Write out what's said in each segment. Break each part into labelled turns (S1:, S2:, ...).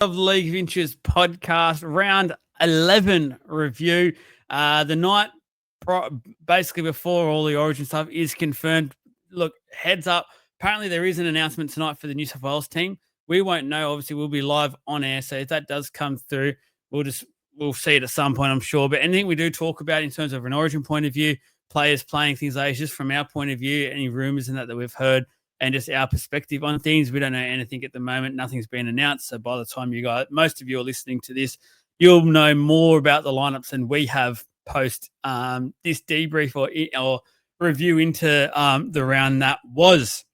S1: of League of Inches podcast, round 11 review. The night basically before all the Origin stuff is confirmed. Look, heads up. Apparently there is an announcement tonight for the New South Wales team. We won't know. Obviously, we'll be live on air. So if that does come through, we'll see it at some point, I'm sure. But anything we do talk about in terms of an Origin point of view, players playing things like just from our point of view, any rumors and that we've heard, and just our perspective on things. We don't know anything at the moment. Nothing's been announced. So by the time most of you are listening to this, you'll know more about the lineups than we have post this debrief or review into the round that was.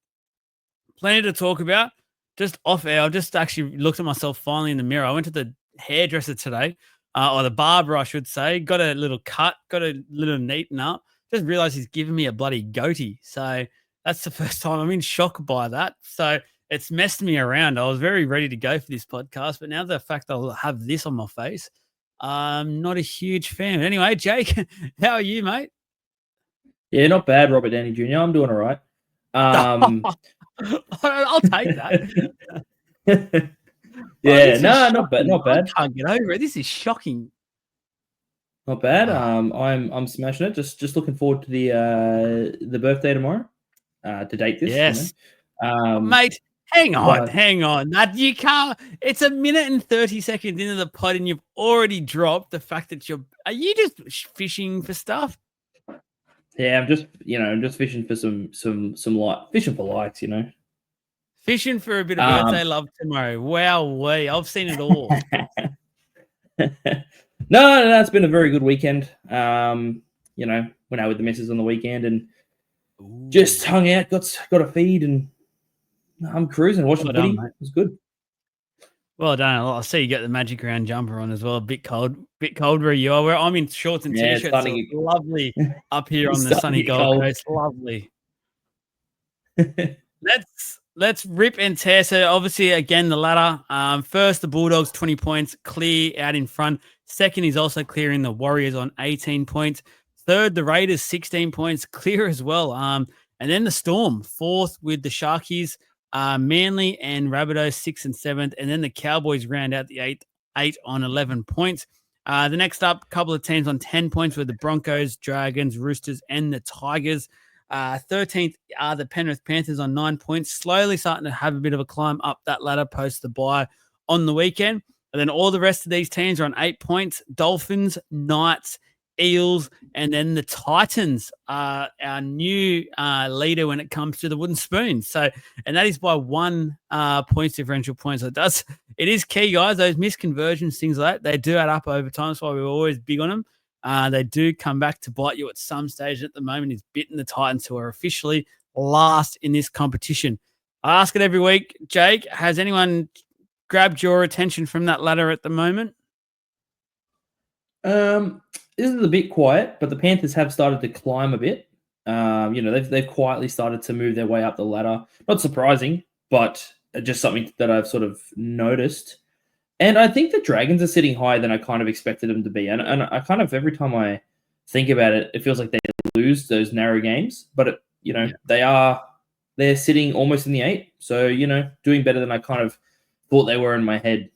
S1: Plenty to talk about. Just off air, I just actually looked at myself finally in the mirror. I went to the hairdresser today, or the barber, I should say. Got a little cut, got a little neaten up. Just realized he's giving me a bloody goatee. So that's the first time I'm in shock by that. So it's messed me around. I was very ready to go for this podcast, but now the fact I'll have this on my face, I'm not a huge fan. Anyway, Jake, how are you, mate?
S2: Yeah, not bad, Robert Downey Jr. I'm doing all right.
S1: I'll take that.
S2: Yeah, not bad.
S1: I can't get over it. This is shocking.
S2: Not bad. I'm smashing it. Just looking forward to the birthday tomorrow. To date this.
S1: Yes, mate. Hang on. That you can't. It's a minute and 30 seconds into the pod, and you've already dropped the fact that Are you just fishing for stuff?
S2: Yeah, I'm just fishing for some fishing for likes,
S1: Fishing for a bit of birthday love tomorrow. Wow, I've seen it all.
S2: No, it's been a very good weekend. Went out with the missus on the weekend and just hung out, got a feed, and I'm cruising, watching the footy. It was good.
S1: Well done. I see you got the Magic Round jumper on as well. A bit cold where you are. Where I'm in shorts and t-shirts. So it's lovely up here on the sunny Gold Coast. Lovely. Let's rip and tear. So obviously, again, the ladder. First, the Bulldogs, 20 points, clear out in front. Second is also clearing the Warriors on 18 points. Third, the Raiders, 16 points, clear as well. And then the Storm, fourth with the Sharkies. Manly and Rabbitohs 6th and 7th, and then the Cowboys round out the 8 on 11 points. The next up, couple of teams on 10 points were the Broncos, Dragons, Roosters, and the Tigers. 13th are the Penrith Panthers on 9 points, slowly starting to have a bit of a climb up that ladder post the bye on the weekend. And then all the rest of these teams are on 8 points. Dolphins, Knights, Eels, and then the Titans are our new leader when it comes to the wooden spoon. So, and that is by 1 points differential point. So it is key, guys. Those misconversions, things like that, they do add up over time. That's why we're always big on them. They do come back to bite you at some stage. At the moment, it's bitten the Titans, who are officially last in this competition. I ask it every week. Jake, has anyone grabbed your attention from that ladder at the moment?
S2: This is a bit quiet, but the Panthers have started to climb a bit. They've quietly started to move their way up the ladder. Not surprising, but just something that I've sort of noticed. And I think the Dragons are sitting higher than I kind of expected them to be. And I kind of, every time I think about it, it feels like they lose those narrow games. But, they're sitting almost in the 8. So, doing better than I kind of thought they were in my head.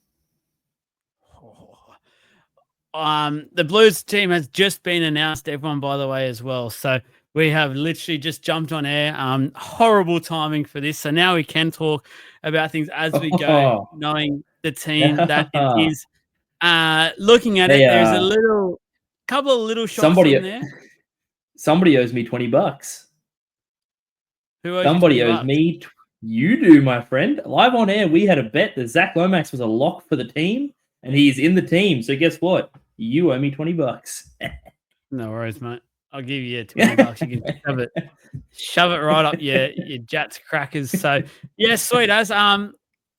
S1: The Blues team has just been announced, everyone, by the way, as well. So we have literally just jumped on air. Horrible timing for this. So now we can talk about things as we go, knowing the team that it is. Looking at there's a couple of little shots in there.
S2: Somebody owes me $20.
S1: Who owes
S2: somebody owes me? You do, my friend. Live on air, we had a bet that Zach Lomax was a lock for the team. And he's in the team. So guess what? You owe me $20.
S1: No worries, mate. I'll give you $20. You can shove it right up your Jats crackers. So yeah, sweet as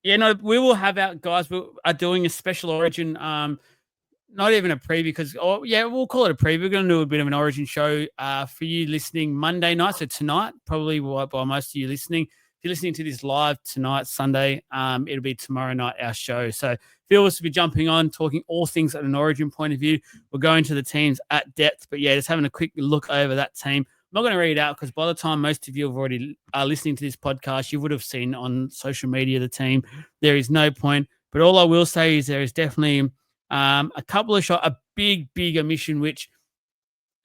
S1: we will have our guys. We are doing a special Origin. Not even a preview because we'll call it a preview. We're going to do a bit of an Origin show for you listening Monday night. So tonight, probably by most of you listening. If you're listening to this live tonight, Sunday, it'll be tomorrow night, our show. So feel us to be jumping on, talking all things at an Origin point of view. We're going to the teams at depth, but just having a quick look over that team. I'm not going to read it out because by the time most of you have already are listening to this podcast, you would have seen on social media the team. There is no point But all I will say is there is definitely a couple of shots, a big omission, which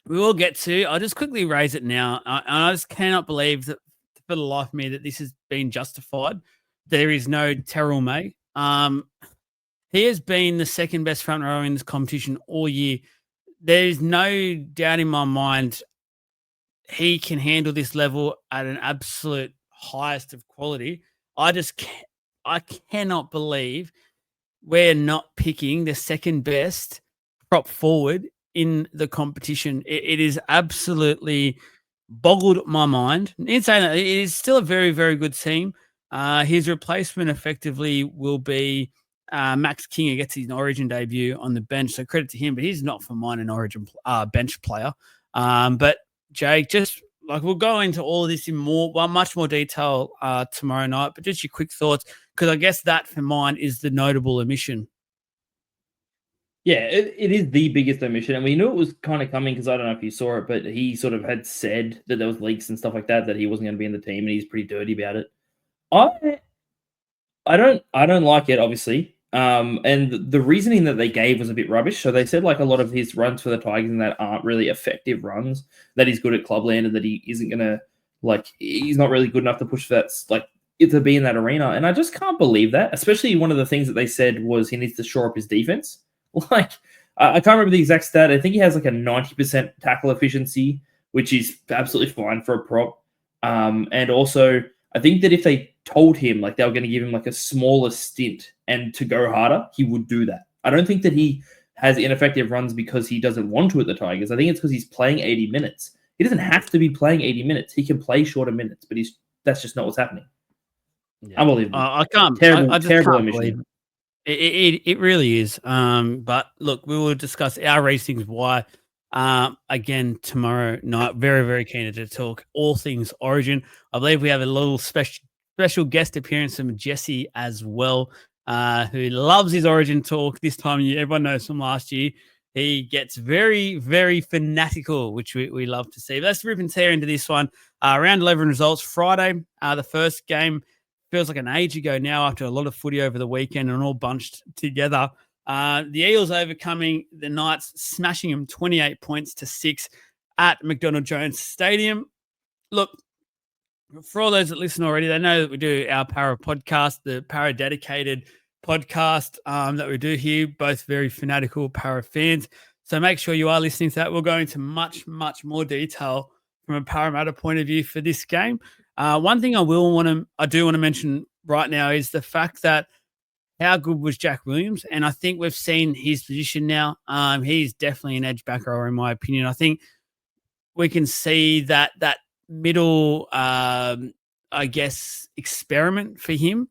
S1: we will get to. I'll just quickly raise it now. And I just cannot believe that for the life of me that this has been justified. There is no Terrell May. He has been the second best front rower in this competition all year. There is no doubt in my mind he can handle this level at an absolute highest of quality. I cannot believe we're not picking the second best prop forward in the competition. It is absolutely boggled my mind. In saying that, it is still a very good team. His replacement effectively will be Max King, who gets his Origin debut on the bench. So credit to him, but he's not for mine an Origin bench player. But Jake, just like we'll go into all of this in much more detail tomorrow night. But just your quick thoughts, because I guess that for mine is the notable omission.
S2: Yeah, it is the biggest omission, and we knew it was kind of coming because I don't know if you saw it, but he sort of had said that there was leaks and stuff like that he wasn't going to be in the team, and he's pretty dirty about it. I don't like it, obviously. And the reasoning that they gave was a bit rubbish. So they said like a lot of his runs for the Tigers and that aren't really effective runs, that he's good at clubland and that he isn't gonna he's not really good enough to push for that to be in that arena. And I just can't believe that. Especially one of the things that they said was he needs to shore up his defense. I can't remember the exact stat. I think he has like a 90% tackle efficiency, which is absolutely fine for a prop. And also I think that if they told him like they were going to give him like a smaller stint and to go harder, he would do that. I don't think that he has ineffective runs because he doesn't want to at the Tigers. I think it's because he's playing 80 minutes. He doesn't have to be playing 80 minutes. He can play shorter minutes, but that's just not what's happening.
S1: Yeah.
S2: Unbelievable.
S1: I can't. I just
S2: terrible
S1: can't
S2: omission.
S1: believe it. It really is. But look, we will discuss our reasons why. Again tomorrow night. Very keen to talk all things Origin. I believe we have a little special guest appearance from Jesse as well, who loves his Origin talk this time of year. Everyone knows from last year. He gets very fanatical, which we love to see. But let's rip and tear into this one. Round 11 results Friday. The first game. Feels like an age ago now after a lot of footy over the weekend and all bunched together. The Eels overcoming the Knights, smashing them 28 points to 6 at McDonald Jones Stadium. Look, for all those that listen already, they know that we do our Para podcast, the Para dedicated podcast that we do here, both very fanatical Para fans. So make sure you are listening to that. We'll go into much more detail from a Parramatta point of view for this game. One thing I do want to mention right now is the fact that how good was Jack Williams? And I think we've seen his position now. He's definitely an edge back rower, in my opinion. I think we can see that middle, I guess, experiment for him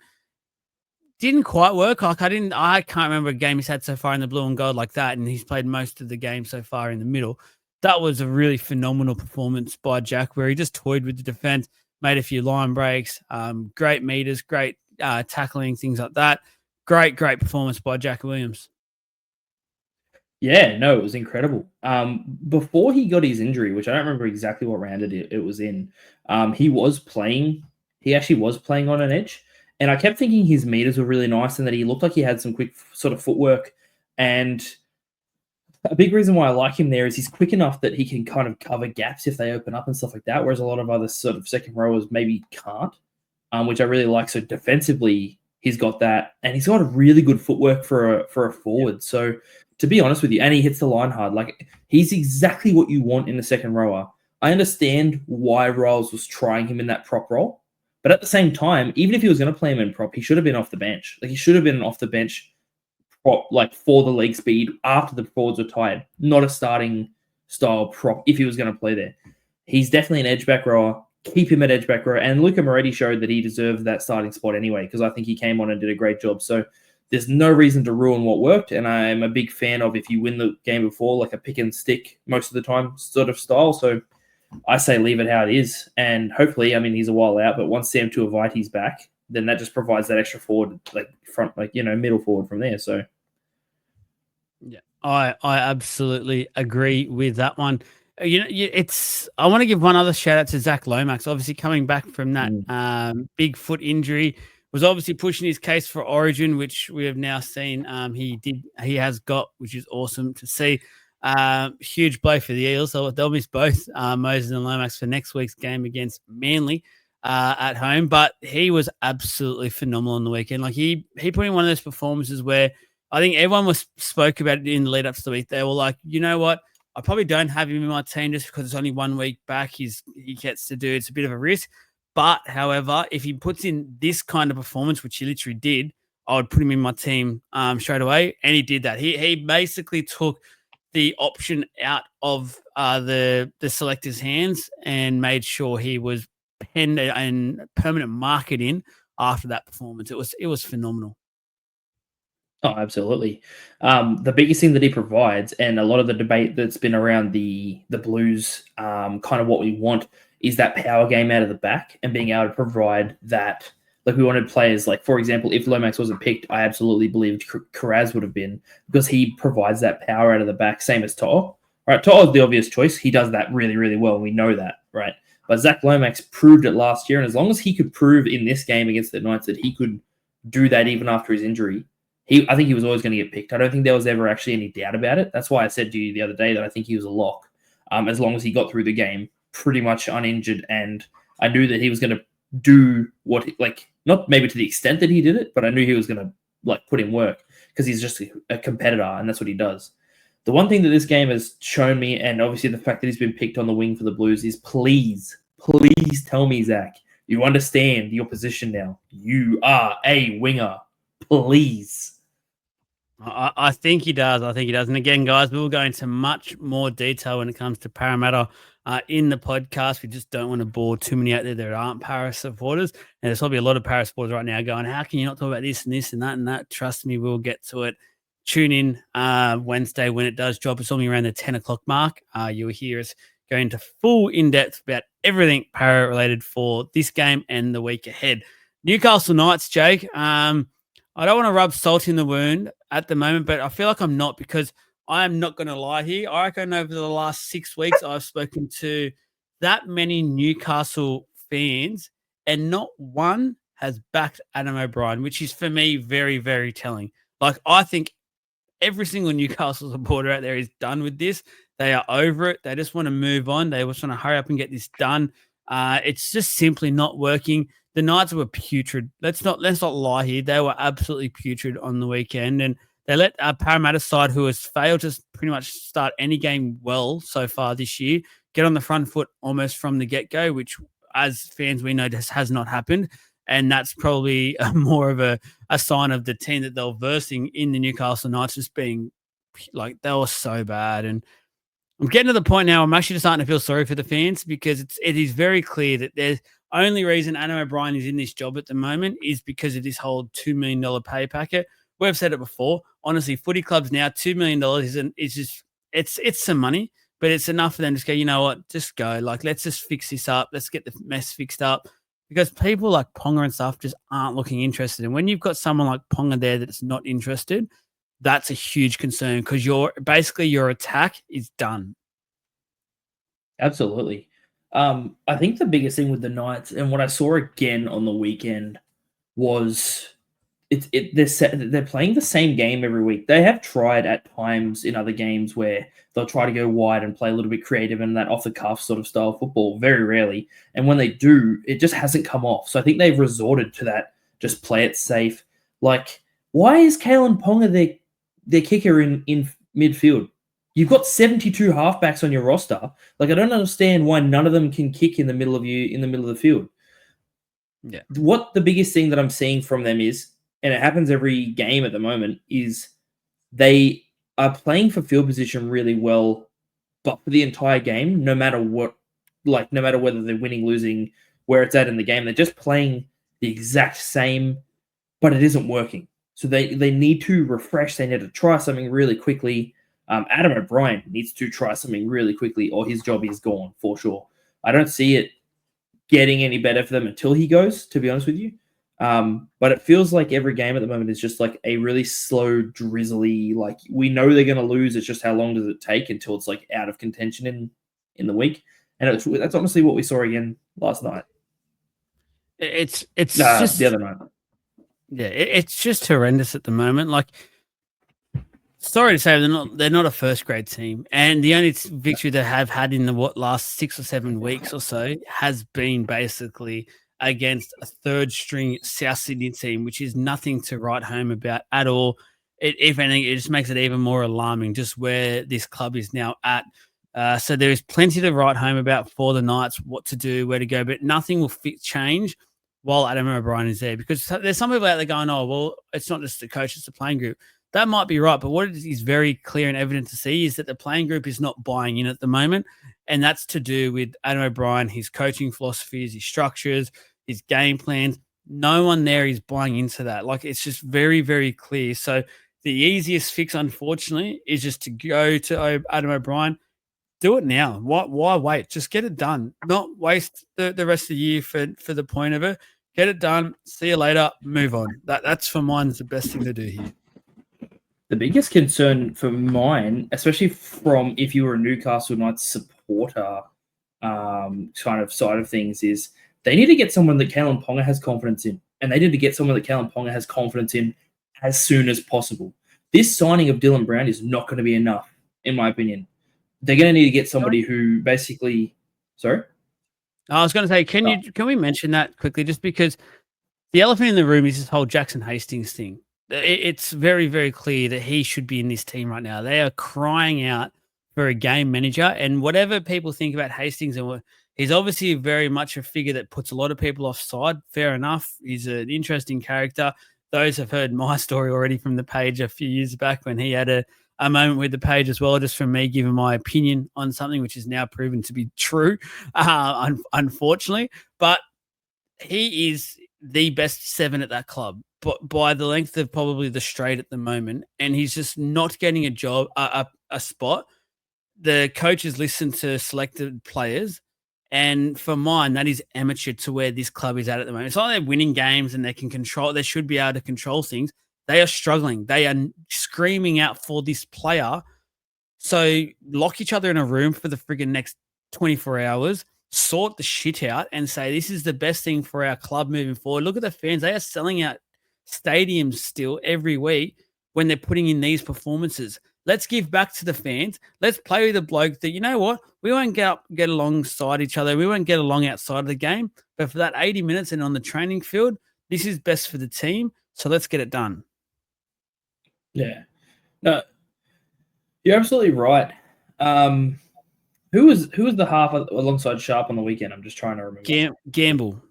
S1: didn't quite work. I can't remember a game he's had so far in the blue and gold like that, and he's played most of the game so far in the middle. That was a really phenomenal performance by Jack, where he just toyed with the defense, made a few line breaks, great meters, great tackling, things like that. Great performance by Jack Williams.
S2: Yeah, no, it was incredible. Before he got his injury, which I don't remember exactly what round it was in, he was playing. He actually was playing on an edge, and I kept thinking his meters were really nice and that he looked like he had some quick sort of footwork. And a big reason why I like him there is he's quick enough that he can kind of cover gaps if they open up and stuff like that, whereas a lot of other sort of second rowers maybe can't, which I really like. So defensively, he's got that, and he's got a really good footwork for a forward. So to be honest with you, and he hits the line hard. Like, he's exactly what you want in a second rower. I understand why Riles was trying him in that prop role, but at the same time, even if he was going to play him in prop, he should have been off the bench. Like, he should have been off the bench prop, like, for the league speed after the forwards were tired, not a starting style prop if he was going to play there. He's definitely an edge back rower. Keep him at edge back row. And Luca Moretti showed that he deserved that starting spot anyway, because I think he came on and did a great job. So there's no reason to ruin what worked. And I am a big fan of, if you win the game before, like a pick and stick most of the time sort of style. So I say leave it how it is. And hopefully, I mean, he's a while out, but once Sam Tuivasa-Vai's back, then that just provides that extra forward, like front, like, middle forward from there. So
S1: yeah, I absolutely agree with that one. I want to give one other shout out to Zach Lomax, obviously coming back from that big foot injury. was obviously pushing his case for Origin, which we have now seen he has got, which is awesome to see. Huge blow for the Eels. So they'll miss both Moses and Lomax for next week's game against Manly at home. But he was absolutely phenomenal on the weekend. Like he put in one of those performances where I think everyone spoke about it in the lead up to the week. They were like, you know what? I probably don't have him in my team just because it's only 1 week back. He gets to do it's a bit of a risk. But however, if he puts in this kind of performance, which he literally did, I would put him in my team straight away. And he did that. He basically took the option out of the selector's hands and made sure he was penned and permanent market in after that performance. It was phenomenal.
S2: Oh, absolutely. The biggest thing that he provides, and a lot of the debate that's been around the Blues, kind of what we want is that power game out of the back and being able to provide that. Like we wanted players like, for example, if Lomax wasn't picked, I absolutely believed Karaz would have been because he provides that power out of the back, same as To'o. Right, To'o's the obvious choice. He does that really, really well. We know that, right? But Zach Lomax proved it last year, and as long as he could prove in this game against the Knights that he could do that even after his injury, I think he was always going to get picked. I don't think there was ever actually any doubt about it. That's why I said to you the other day that I think he was a lock, as long as he got through the game pretty much uninjured, and I knew that he was going to do not maybe to the extent that he did it, but I knew he was going to put in work because he's just a competitor, and that's what he does. The one thing that this game has shown me, and obviously the fact that he's been picked on the wing for the Blues, is please tell me, Zach, you understand your position now. You are a winger. Please.
S1: I think he does. I think he does. And again, guys, we will go into much more detail when it comes to Parramatta in the podcast. We just don't want to bore too many out there that aren't Para supporters. And there's probably a lot of Para supporters right now going, how can you not talk about this and this and that and that? Trust me, we'll get to it. Tune in Wednesday when it does drop. It's only around the 10 o'clock mark. You'll hear us go into full in-depth about everything Para related for this game and the week ahead. Newcastle Knights, Jake. I don't want to rub salt in the wound at the moment, but I feel like I'm not, because I am not going to lie here. I reckon over the last 6 weeks, I've spoken to that many Newcastle fans, and not one has backed Adam O'Brien, which is for me very, very telling. Like, I think every single Newcastle supporter out there is done with this. They are over it. They just want to move on. They just want to hurry up and get this done. It's just simply not working. The Knights were putrid. Let's not lie here. They were absolutely putrid on the weekend, and they let Parramatta side, who has failed to pretty much start any game well so far this year, get on the front foot almost from the get-go, which as fans we know just has not happened. And that's probably more of a sign of the team that they're versing in the Newcastle Knights just being like, they were so bad. And I'm getting to the point now, I'm actually starting to feel sorry for the fans, because it is very clear that there's only reason Adam O'Brien is in this job at the moment is because of this whole $2 million pay packet. We've said it before. Honestly, footy clubs now, $2 million it's some money, but it's enough for them to just go, you know what, just go. Like, let's just fix this up. Let's get the mess fixed up. Because people like Ponga and stuff just aren't looking interested. And when you've got someone like Ponga there that's not interested, that's a huge concern, because your attack is done.
S2: Absolutely. I think the biggest thing with the Knights, and what I saw again on the weekend, was they're playing the same game every week. They have tried at times in other games where they'll try to go wide and play a little bit creative and that off the cuff sort of style football, very rarely. And when they do, it just hasn't come off. So I think they've resorted to that, just play it safe. Like, why is Kalen Ponga their kicker in midfield? You've got 72 halfbacks on your roster. Like, I don't understand why none of them can kick in the middle of the field.
S1: Yeah.
S2: What the biggest thing that I'm seeing from them is, and it happens every game at the moment, is they are playing for field position really well, but for the entire game, no matter whether they're winning, losing, where it's at in the game, they're just playing the exact same, but it isn't working. So they need to refresh. They need to try something really quickly. Adam O'Brien needs to try something really quickly, or his job is gone for sure. I don't see it getting any better for them until he goes, to be honest with you. But it feels like every game at the moment is just like a really slow, drizzly, like, we know they're going to lose. It's just how long does it take until it's like out of contention in the week. And that's honestly what we saw again last night.
S1: It's just
S2: the other night.
S1: Yeah, it's just horrendous at the moment. Like, sorry to say, they're not a first grade team, and the only victory they have had in the last 6 or 7 weeks or so has been basically against a third string South Sydney team, which is nothing to write home about at all. If anything, it just makes it even more alarming just where this club is now at. So there is plenty to write home about for the Knights, what to do, where to go, but nothing will change while Adam O'Brien is there, because there's some people out there going, "Oh, well, it's not just the coach; it's the playing group." That might be right, but what is very clear and evident to see is that the playing group is not buying in at the moment, and that's to do with Adam O'Brien, his coaching philosophies, his structures, his game plans. No one there is buying into that. Like, it's just very, very clear. So the easiest fix, unfortunately, is just to go to Adam O'Brien. Do it now. Why wait? Just get it done. Not waste the rest of the year for the point of it. Get it done. See you later. Move on. That's for mine is the best thing to do here.
S2: The biggest concern for mine, especially from if you were a Newcastle Knights supporter kind of side of things, is they need to get someone that Kalen Ponga has confidence in, and they need to get someone that Kalen Ponga has confidence in as soon as possible. This signing of Dylan Brown is not going to be enough, in my opinion. They're going to need to get somebody who basically, sorry.
S1: I was going to say, can we mention that quickly, just because the elephant in the room is this whole Jackson Hastings thing. It's very, very clear that he should be in this team right now. They are crying out for a game manager, and whatever people think about Hastings, and he's obviously very much a figure that puts a lot of people offside. Fair enough. He's an interesting character. Those have heard my story already from the page a few years back when he had a moment with the page as well, just from me giving my opinion on something which is now proven to be true, unfortunately. But he is the best 7 at that club, but by the length of probably the straight at the moment, and he's just not getting a spot. The coaches listen to selected players, and for mine, that is amateur to where this club is at the moment. It's like they're winning games and they should be able to control things. They are struggling. They are screaming out for this player. So lock each other in a room for the friggin' next 24 hours, sort the shit out, and say, this is the best thing for our club moving forward. Look at the fans. They are selling out stadiums still every week when they're putting in these performances. Let's give back to the fans. Let's play with a bloke that, you know what, we won't get alongside each other. We won't get along outside of the game. But for that 80 minutes and on the training field, this is best for the team. So let's get it done.
S2: Yeah. No, you're absolutely right. Who was the half alongside Sharp on the weekend? I'm just trying to remember.
S1: Gamble.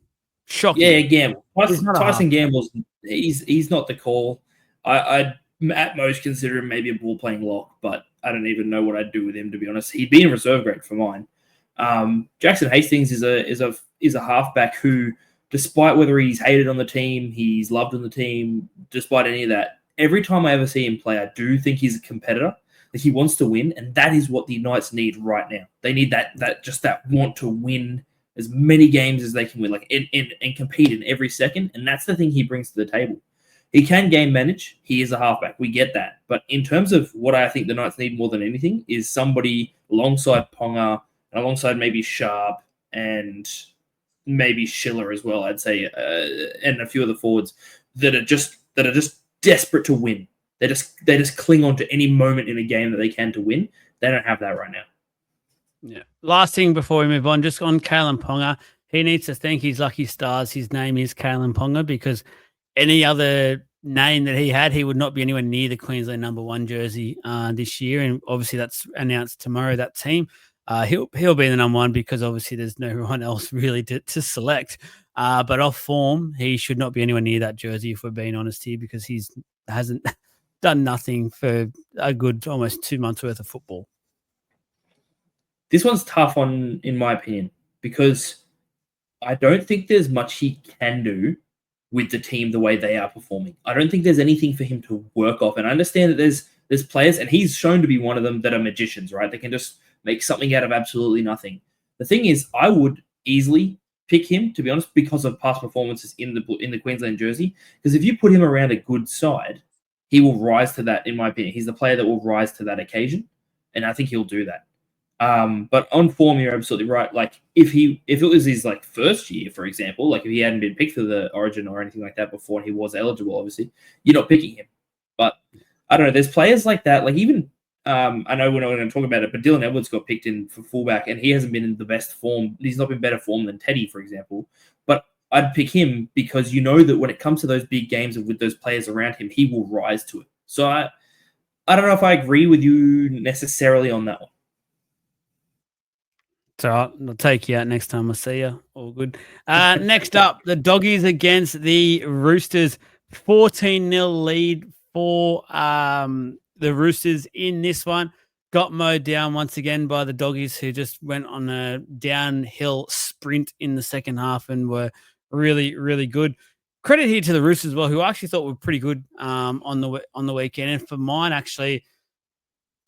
S1: Shocking.
S2: Yeah, Gamble. Tyson Gamble's he's not the call. I'd at most consider him maybe a ball playing lock, but I don't even know what I'd do with him, to be honest. He'd be in reserve grade for mine. Jackson Hastings is a halfback who, despite whether he's hated on the team, he's loved on the team, despite any of that, every time I ever see him play, I do think he's a competitor. Like, he wants to win, and that is what the Knights need right now. They need that want to win as many games as they can win, like and compete in every second. And that's the thing he brings to the table. He can game manage. He is a halfback. We get that. But in terms of what I think the Knights need more than anything is somebody alongside Ponga and alongside maybe Sharp and maybe Schiller as well, I'd say, and a few of the forwards that are just desperate to win. They just cling on to any moment in a game that they can to win. They don't have that right now.
S1: Yeah. Last thing before we move on, just on Kalen Ponga, he needs to thank his lucky stars. His name is Kalen Ponga, because any other name that he had, he would not be anywhere near the Queensland #1 jersey this year. And obviously that's announced tomorrow, that team. He'll be the #1 because obviously there's no one else really to select. But off form, he should not be anywhere near that jersey, if we're being honest here, because he hasn't done nothing for a good almost 2 months worth of football.
S2: This one's tough in my opinion, because I don't think there's much he can do with the team the way they are performing. I don't think there's anything for him to work off. And I understand that there's players, and he's shown to be one of them, that are magicians, right? They can just make something out of absolutely nothing. The thing is, I would easily pick him, to be honest, because of past performances in the Queensland jersey. Because if you put him around a good side, he will rise to that, in my opinion. He's the player that will rise to that occasion, and I think he'll do that. But on form, you're absolutely right. Like if it was his like first year, for example, like if he hadn't been picked for the Origin or anything like that before, and he was eligible, obviously, you're not picking him. But I don't know. There's players like that. Like even I know we're not going to talk about it, but Dylan Edwards got picked in for fullback, and he hasn't been in the best form. He's not been better form than Teddy, for example. But I'd pick him because you know that when it comes to those big games and with those players around him, he will rise to it. So I don't know if I agree with you necessarily on that one.
S1: It's all right. I'll take you out next time I see you. All good. Next up, the Doggies against the Roosters. 14-0 lead for the Roosters in this one. Got mowed down once again by the Doggies, who just went on a downhill sprint in the second half and were really, really good. Credit here to the Roosters as well, who I actually thought were pretty good on the weekend. And for mine, actually,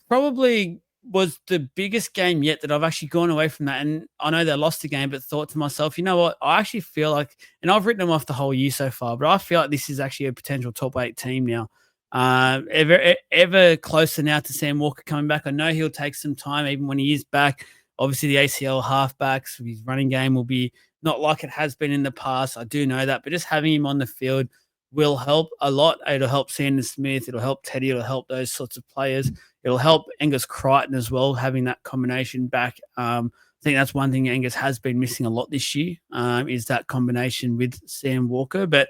S1: probably was the biggest game yet that I've actually gone away from that. And I know they lost the game, but thought to myself, you know what? I actually feel like, and I've written them off the whole year so far, but I feel like this is actually a potential top 8 team now. Ever closer now to Sam Walker coming back. I know he'll take some time, even when he is back. Obviously, the ACL halfbacks, his running game will be not like it has been in the past. I do know that, but just having him on the field will help a lot. It'll help Sandon Smith. It'll help Teddy. It'll help those sorts of players. It'll help Angus Crichton as well, having that combination back. I think that's one thing Angus has been missing a lot this year, is that combination with Sam Walker. But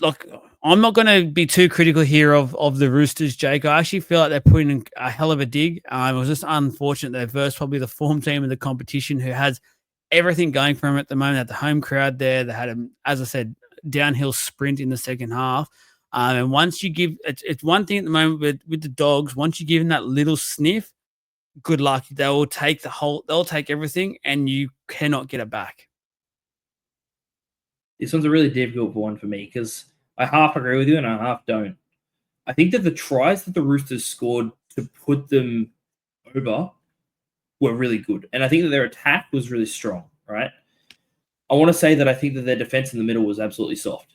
S1: look, I'm not going to be too critical here of the Roosters, Jake. I actually feel like they're putting in a hell of a dig. It was just unfortunate they versed probably the form team of the competition, who has everything going for them at the moment. At the home crowd there, they had, as I said, downhill sprint in the second half. And once you give, it's one thing at the moment with the Dogs. Once you give them that little sniff, good luck. They'll take everything, and you cannot get it back.
S2: This one's a really difficult one for me because I half agree with you and I half don't. I think that the tries that the Roosters scored to put them over were really good. And I think that their attack was really strong, right? I want to say that I think that their defense in the middle was absolutely soft.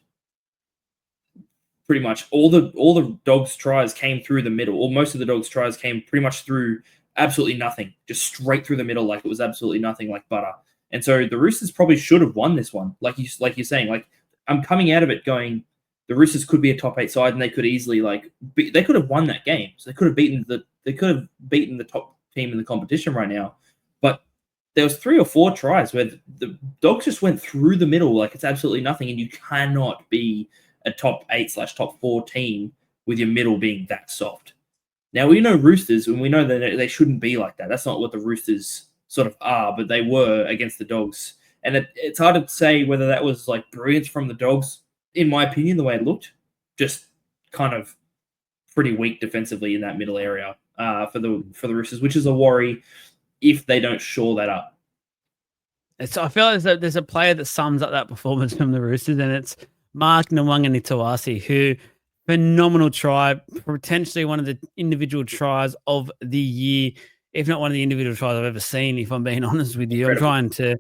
S2: Pretty much all the Dogs' tries came through the middle, or most of the Dogs' tries came pretty much through absolutely nothing, just straight through the middle, like it was absolutely nothing, like butter. And so the Roosters probably should have won this one, like you're saying. Like I'm coming out of it going, the Roosters could be a top 8 side, and they could easily they could have won that game. So they could have beaten the top team in the competition right now. But there was 3 or 4 tries where the Dogs just went through the middle like it's absolutely nothing, and you cannot be a top 8/top 4 team with your middle being that soft. Now, we know Roosters, and we know that they shouldn't be like that. That's not what the Roosters sort of are, but they were against the Dogs. And it's hard to say whether that was like brilliance from the Dogs, in my opinion, the way it looked. Just kind of pretty weak defensively in that middle area for the Roosters, which is a worry if they don't shore that up.
S1: I feel like there's a player that sums up that performance from the Roosters, and it's Mark Nwanganitawasi, who phenomenal try, potentially one of the individual tries of the year, if not one of the individual tries I've ever seen, if I'm being honest with you. Incredible. I'm trying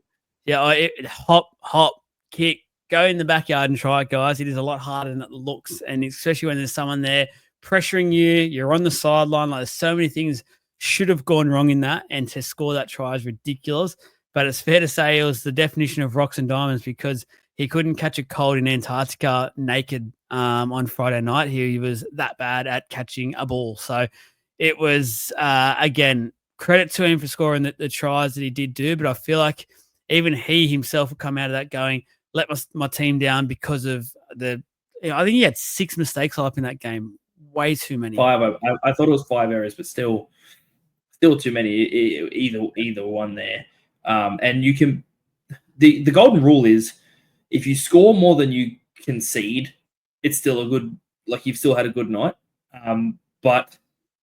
S1: to, hop, kick, go in the backyard and try it, guys. It is a lot harder than it looks, and especially when there's someone there pressuring you, you're on the sideline. Like, there's so many things should have gone wrong in that, and to score that try is ridiculous. But it's fair to say it was the definition of rocks and diamonds, because he couldn't catch a cold in Antarctica naked on Friday night. He was that bad at catching a ball. So it was, again, credit to him for scoring the tries that he did do. But I feel like even he himself will come out of that going, let my team down because of I think he had 6 mistakes up in that game. Way too many.
S2: 5. I thought it was 5 errors, but still too many. Either one there. And you can, the golden rule is, if you score more than you concede, it's still a good, like you've still had a good night. But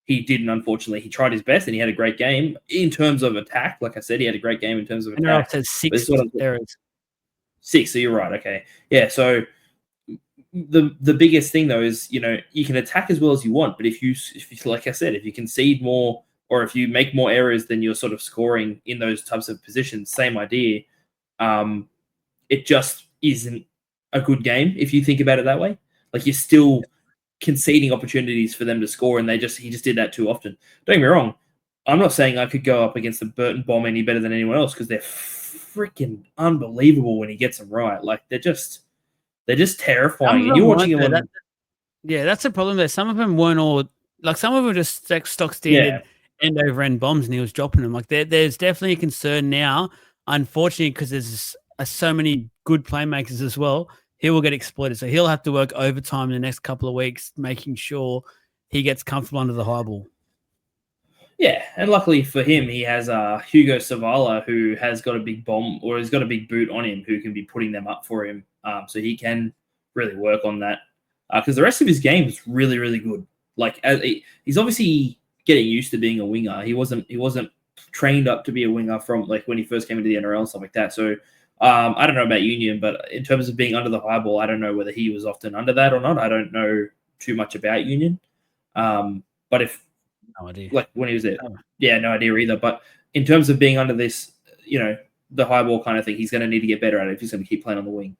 S2: he didn't, unfortunately. He tried his best and he had a great game in terms of attack. Like I said, he had a great game in terms of attack.
S1: NRL says 6 errors.
S2: 6, so you're right. Okay. Yeah, so the biggest thing though is, you can attack as well as you want, but if you like I said, if you concede more, or if you make more errors than you're sort of scoring in those types of positions, same idea. It just isn't a good game if you think about it that way. Like, you're still conceding opportunities for them to score, and he just did that too often. Don't get me wrong, I'm not saying I could go up against the Burton Bomb any better than anyone else because they're freaking unbelievable when he gets them right. Like they're just
S1: Some
S2: terrifying.
S1: of
S2: And you're
S1: them
S2: watching
S1: weren't
S2: him
S1: there.
S2: on,
S1: Yeah, that's the problem there. Some of them weren't all like some of them were just stock
S2: yeah,
S1: standard end over end bombs, and he was dropping them. Like there's definitely a concern now, unfortunately, because there's so many good playmakers as well. He will get exploited, so he'll have to work overtime in the next couple of weeks, making sure he gets comfortable under the high ball.
S2: yeah. And luckily for him, he has Hugo Savala who has got a big bomb or has got a big boot on him who can be putting them up for him. So he can really work on that because the rest of his game is really really good. Like he's obviously getting used to being a winger. He wasn't trained up to be a winger from like when he first came into the NRL and stuff like that. So I don't know about Union, but in terms of being under the high ball, I don't know whether he was often under that or not. I don't know too much about Union. But if
S1: No idea.
S2: like when he was there,
S1: Oh.
S2: yeah, no idea either. But in terms of being under this, the high ball kind of thing, he's going to need to get better at it if he's going to keep playing on the wing.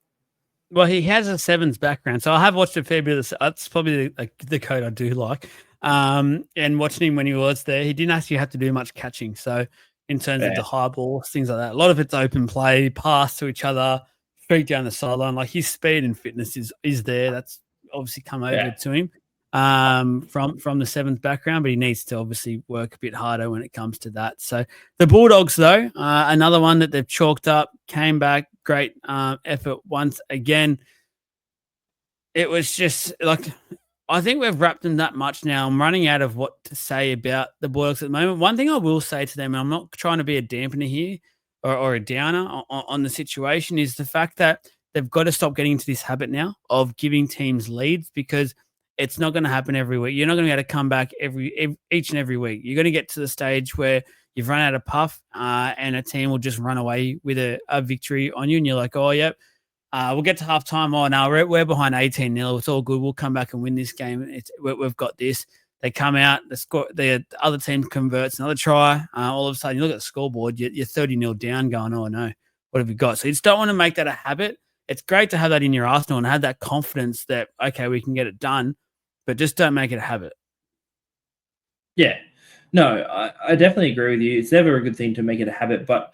S1: Well, he has a sevens background, so I have watched a fair bit of this. That's probably the code I do like. And watching him when he was there, he didn't actually have to do much catching. So in terms of the high ball, things like that, a lot of it's open play, pass to each other, straight down the sideline. Like his speed and fitness is there. That's obviously come over to him from the sevens background, but he needs to obviously work a bit harder when it comes to that. So the Bulldogs, though, another one that they've chalked up, came back, great effort once again. It was just like, I think we've wrapped them that much now. I'm running out of what to say about the Bulldogs at the moment. One thing I will say to them, and I'm not trying to be a dampener here or a downer on the situation, is the fact that they've got to stop getting into this habit now of giving teams leads because it's not going to happen every week. You're not going to be able to come back each and every week. You're going to get to the stage where you've run out of puff and a team will just run away with a victory on you. And you're like, oh, yep. We'll get to halftime. Oh, no, we're behind 18-0. It's all good. We'll come back and win this game. We've got this. They come out, the other team converts another try. All of a sudden, you look at the scoreboard, you're 30-0 down going, oh, no, what have we got? So you just don't want to make that a habit. It's great to have that in your arsenal and have that confidence that, okay, we can get it done, but just don't make it a habit.
S2: Yeah. No, I definitely agree with you. It's never a good thing to make it a habit, but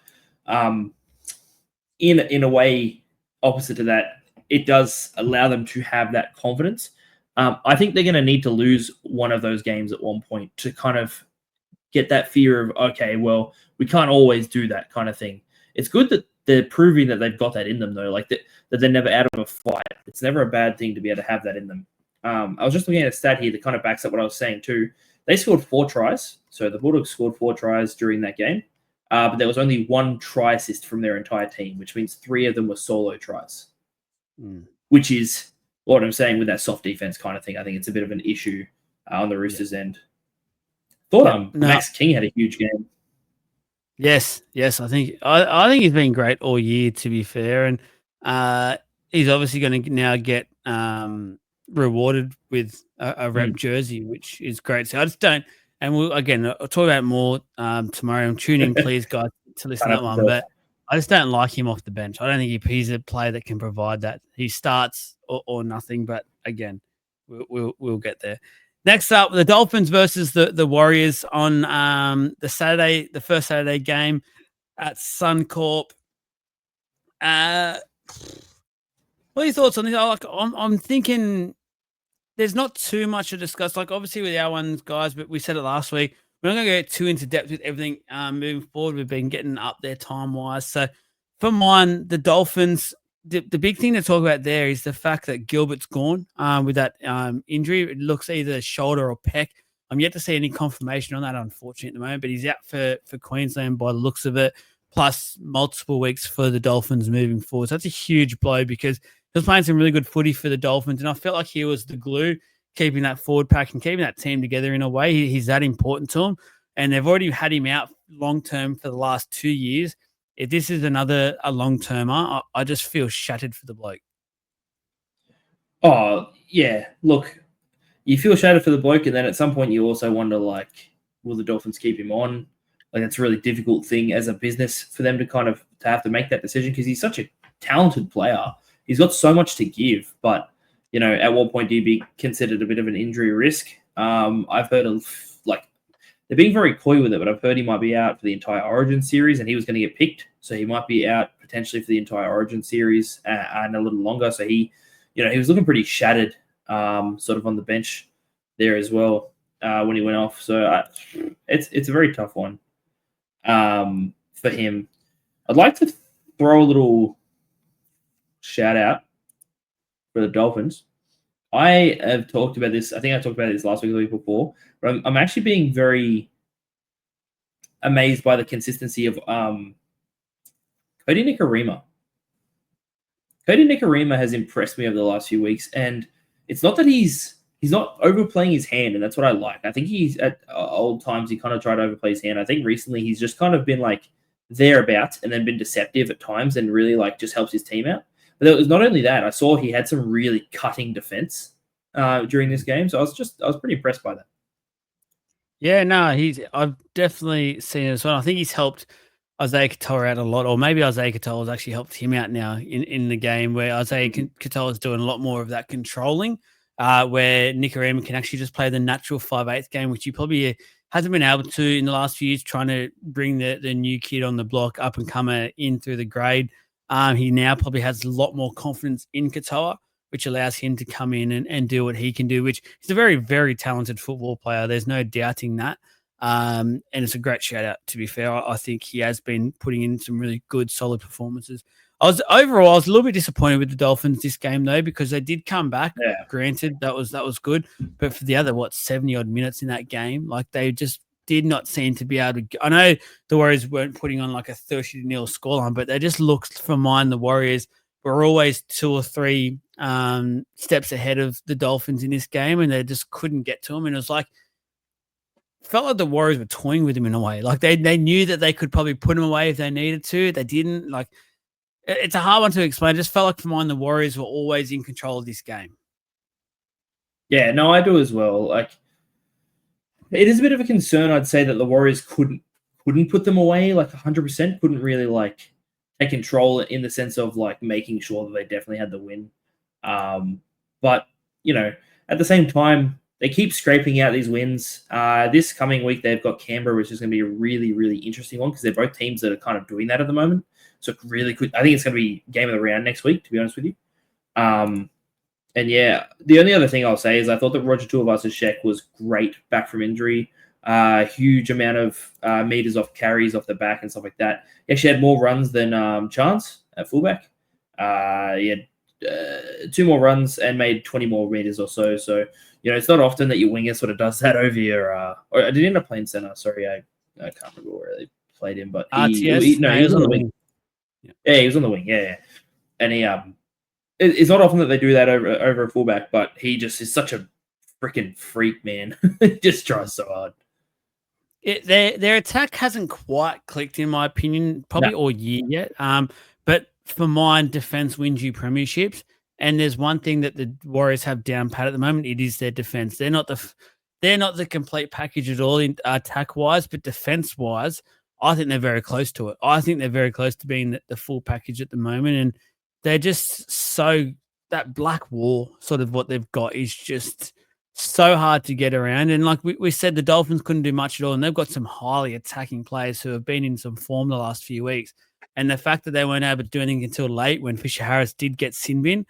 S2: in a way opposite to that, it does allow them to have that confidence. I think they're going to need to lose one of those games at one point to kind of get that fear of, okay, well, we can't always do that kind of thing. It's good that they're proving that they've got that in them, though, like that they're never out of a fight. It's never a bad thing to be able to have that in them. I was just looking at a stat here that kind of backs up what I was saying too. They scored 4 tries. So the Bulldogs scored 4 tries during that game. But there was only 1 try assist from their entire team, which means 3 of them were solo tries, which is what I'm saying with that soft defense kind of thing. I think it's a bit of an issue on the Roosters' end. Thought Max King had a huge game.
S1: Yes. I think he's been great all year, to be fair, and he's obviously going to now get rewarded with a rep jersey, which is great. So I just don't, and I'll talk about it more tomorrow. Tune in, please, guys, to listen to that one. But I just don't like him off the bench. I don't think he's a player that can provide that. He starts or nothing. But again, we'll get there. Next up, the Dolphins versus the Warriors on the first Saturday game at Suncorp. What are your thoughts on this? I'm thinking there's not too much to discuss. Like, obviously, with our ones, guys, but we said it last week. We're not going to get too into depth with everything moving forward. We've been getting up there time-wise. So, for mine, the Dolphins, the big thing to talk about there is the fact that Gilbert's gone with that injury. It looks either shoulder or pec. I'm yet to see any confirmation on that, unfortunately, at the moment. But he's out for Queensland by the looks of it, plus multiple weeks for the Dolphins moving forward. So, that's a huge blow because he was playing some really good footy for the Dolphins, and I felt like he was the glue, keeping that forward pack and keeping that team together in a way. He's that important to them, and they've already had him out long-term for the last 2 years. If this is a long-termer, I just feel shattered for the bloke.
S2: Oh, yeah. Look, you feel shattered for the bloke, and then at some point you also wonder, like, will the Dolphins keep him on? Like, it's a really difficult thing as a business for them to have to make that decision because he's such a talented player. He's got so much to give, but, at what point do you be considered a bit of an injury risk? I've heard of, they're being very coy with it, but I've heard he might be out for the entire Origin series, and he was going to get picked, so he might be out potentially for the entire Origin series and a little longer. So he was looking pretty shattered, sort of on the bench there as well when he went off. So it's a very tough one for him. I'd like to throw a little shout out for the Dolphins. I have talked about this. I think I talked about this last week or the week before, but I'm actually being very amazed by the consistency of Cody Nikorima. Cody Nikorima has impressed me over the last few weeks, and it's not that he's not overplaying his hand, and that's what I like. I think he's at old times he kind of tried to overplay his hand. I think recently he's just kind of been like thereabouts and then been deceptive at times and really like just helps his team out. But it was not only that, I saw he had some really cutting defense during this game. So I was pretty impressed by that.
S1: Yeah, no, I've definitely seen it as well. I think he's helped Isaiah Katoa out a lot, or maybe Isaiah Katoa has actually helped him out now in the game where Isaiah Katoa is doing a lot more of that controlling, where Nikorima can actually just play the natural 5/8 game, which he probably hasn't been able to in the last few years, trying to bring the new kid on the block up and comer in through the grade. He now probably has a lot more confidence in Katoa, which allows him to come in and do what he can do, which he's a very, very talented football player. There's no doubting that. And it's a great shout out, to be fair. I think he has been putting in some really good, solid performances. I was a little bit disappointed with the Dolphins this game, though, because they did come back.
S2: Yeah.
S1: Granted, that was good. But for the other, 70 odd minutes in that game, like they just did not seem to be able to. I know the Warriors weren't putting on like a 30-0 scoreline, but they just looked, from mine, the Warriors were always 2 or 3 steps ahead of the Dolphins in this game, and they just couldn't get to them. And it was like, felt like the Warriors were toying with him in a way. Like they knew that they could probably put him away if they needed to. They didn't. Like, it's a hard one to explain. It just felt like, for mine, the Warriors were always in control of this game.
S2: Yeah, no, I do as well. Like, it is a bit of a concern, I'd say, that the Warriors couldn't put them away like 100%. Couldn't really like take control in the sense of like making sure that they definitely had the win. But at the same time, they keep scraping out these wins. This coming week, they've got Canberra, which is going to be a really, really interesting one because they're both teams that are kind of doing that at the moment. So really could. I think it's going to be game of the round next week, to be honest with you. And yeah, the only other thing I'll say is I thought that Roger Tuivasa-Sheck was great back from injury. Huge amount of meters off carries off the back and stuff like that. He actually had more runs than Chance at fullback. He had 2 more runs and made 20 more meters or so. So, it's not often that your winger sort of does that over your or I did end up playing center. Sorry, I can't remember where they played him, but he was on the wing. Yeah, he was on the wing. Yeah. And he it's not often that they do that over a fullback, but he just is such a freaking freak, man. He just tries so hard.
S1: Their attack hasn't quite clicked, in my opinion, probably all year yet. But for mine, defense wins you premierships. And there's one thing that the Warriors have down pat at the moment. It is their defense. They're not the complete package at all in attack wise, but defense wise, I think they're very close to it. I think they're very close to being the full package at the moment. And they're just so, that black wall, sort of what they've got, is just so hard to get around. And like we said, the Dolphins couldn't do much at all. And they've got some highly attacking players who have been in some form the last few weeks. And the fact that they weren't able to do anything until late when Fisher Harris did get sin bin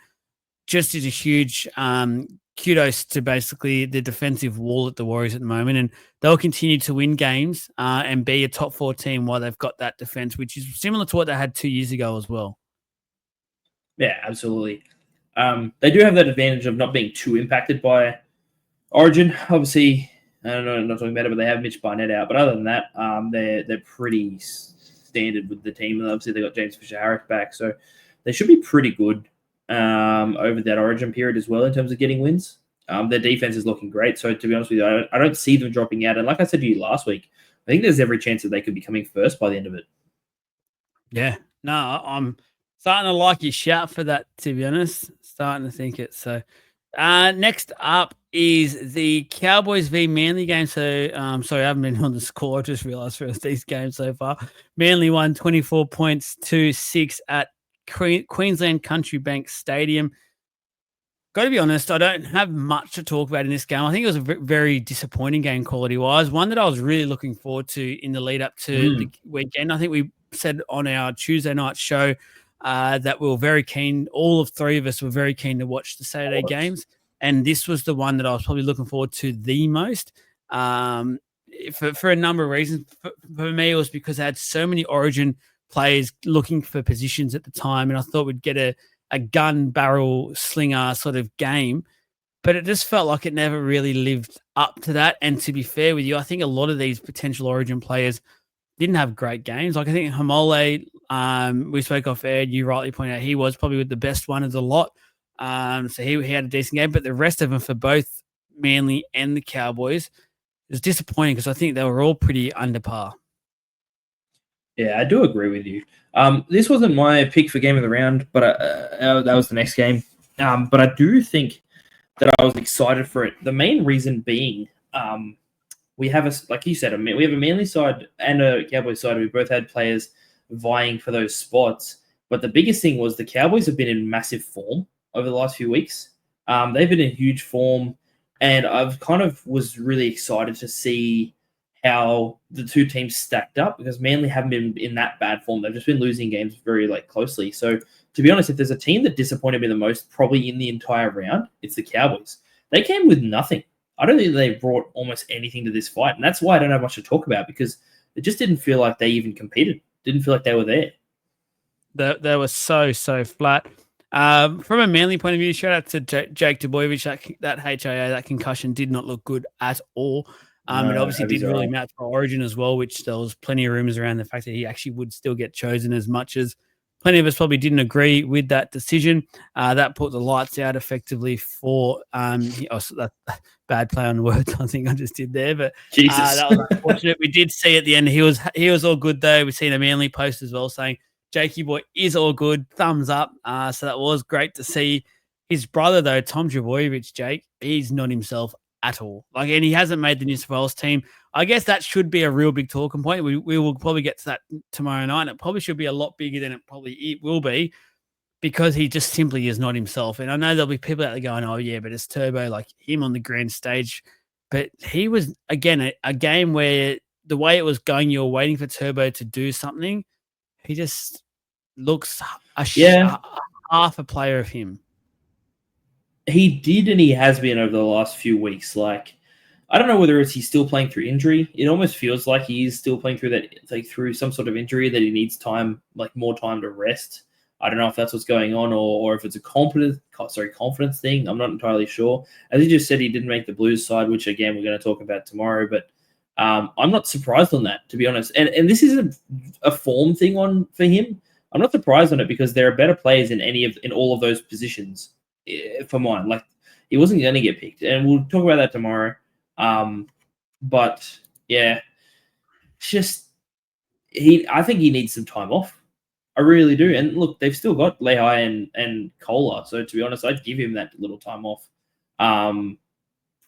S1: just is a huge kudos to basically the defensive wall at the Warriors at the moment. And they'll continue to win games and be a top 4 team while they've got that defense, which is similar to what they had 2 years ago as well.
S2: Yeah, absolutely. They do have that advantage of not being too impacted by Origin. Obviously, I don't know, I'm not talking about it, but they have Mitch Barnett out. But other than that, they're pretty standard with the team. And obviously, they got James Fisher-Harris back. So they should be pretty good over that Origin period as well in terms of getting wins. Their defense is looking great. So to be honest with you, I don't see them dropping out. And like I said to you last week, I think there's every chance that they could be coming first by the end of it.
S1: Yeah. No, I'm starting to like your shout for that, to be honest. Starting to think it. So next up is the Cowboys v Manly game. So sorry, I haven't been on the score. I just realized for these games so far. Manly won 24 points to 6 at Queensland Country Bank Stadium. Got to be honest, I don't have much to talk about in this game. I think it was a very disappointing game quality-wise. One that I was really looking forward to in the lead up to the weekend. I think we said on our Tuesday night show that we were very keen. All of three of us were very keen to watch the Saturday games, and this was the one that I was probably looking forward to the most. For a number of reasons. For me, it was because I had so many Origin players looking for positions at the time, and I thought we'd get a gun barrel slinger sort of game, but it just felt like it never really lived up to that. And to be fair with you, I think a lot of these potential Origin players didn't have great games. Like I think Hamole, we spoke off air, you rightly pointed out, he was probably the best one of the lot. So he had a decent game, but the rest of them for both Manly and the Cowboys, it was disappointing because I think they were all pretty under par.
S2: Yeah, I do agree with you. This wasn't my pick for game of the round, but that was the next game. But I do think that I was excited for it. The main reason being, we have like you said, we have a Manly side and a Cowboys side. We both had players vying for those spots. But the biggest thing was the Cowboys have been in massive form over the last few weeks. They've been in huge form, and I've kind of was really excited to see how the two teams stacked up because Manly haven't been in that bad form. They've just been losing games very closely. So to be honest, if there's a team that disappointed me the most, probably in the entire round, it's the Cowboys. They came with nothing. I don't think they brought almost anything to this fight. And that's why I don't have much to talk about because it just didn't feel like they even competed. Didn't feel like they were there.
S1: They were so flat. From a Manly point of view, shout out to Jake Dubojevic. That HIA, that concussion did not look good at all. It obviously did really matter for Origin as well, which there was plenty of rumors around the fact that he actually would still get chosen, as much as plenty of us probably didn't agree with that decision. That put the lights out effectively for that bad play on words I think I just did there, but that was unfortunate. We did see at the end he was all good though. We've seen a Manly post as well saying Jakey boy is all good, thumbs up. So that was great to see. His brother though, Tom Trbojevic, Jake, he's not himself at all. And he hasn't made the New South Wales team. I guess that should be a real big talking point. We will probably get to that tomorrow night. And it probably should be a lot bigger than it will be because he just simply is not himself. And I know there'll be people out there going, oh, yeah, but it's Turbo, like him on the grand stage. But he was, again, a game where the way it was going, you were waiting for Turbo to do something. He just looks half a player of him.
S2: He did, and he has been over the last few weeks. I don't know whether he's still playing through injury. It almost feels like he is still playing through that, through some sort of injury that he needs time, more time to rest. I don't know if that's what's going on, or if it's a confidence thing. I'm not entirely sure. As he just said, he didn't make the Blues side, which again we're going to talk about tomorrow. But I'm not surprised on that, to be honest. And this isn't a form thing for him. I'm not surprised on it because there are better players in all of those positions. For mine, he wasn't going to get picked, and we'll talk about that tomorrow. But yeah, I think he needs some time off. I really do. And look, they've still got Lehigh and Kohler, so to be honest, I'd give him that little time off.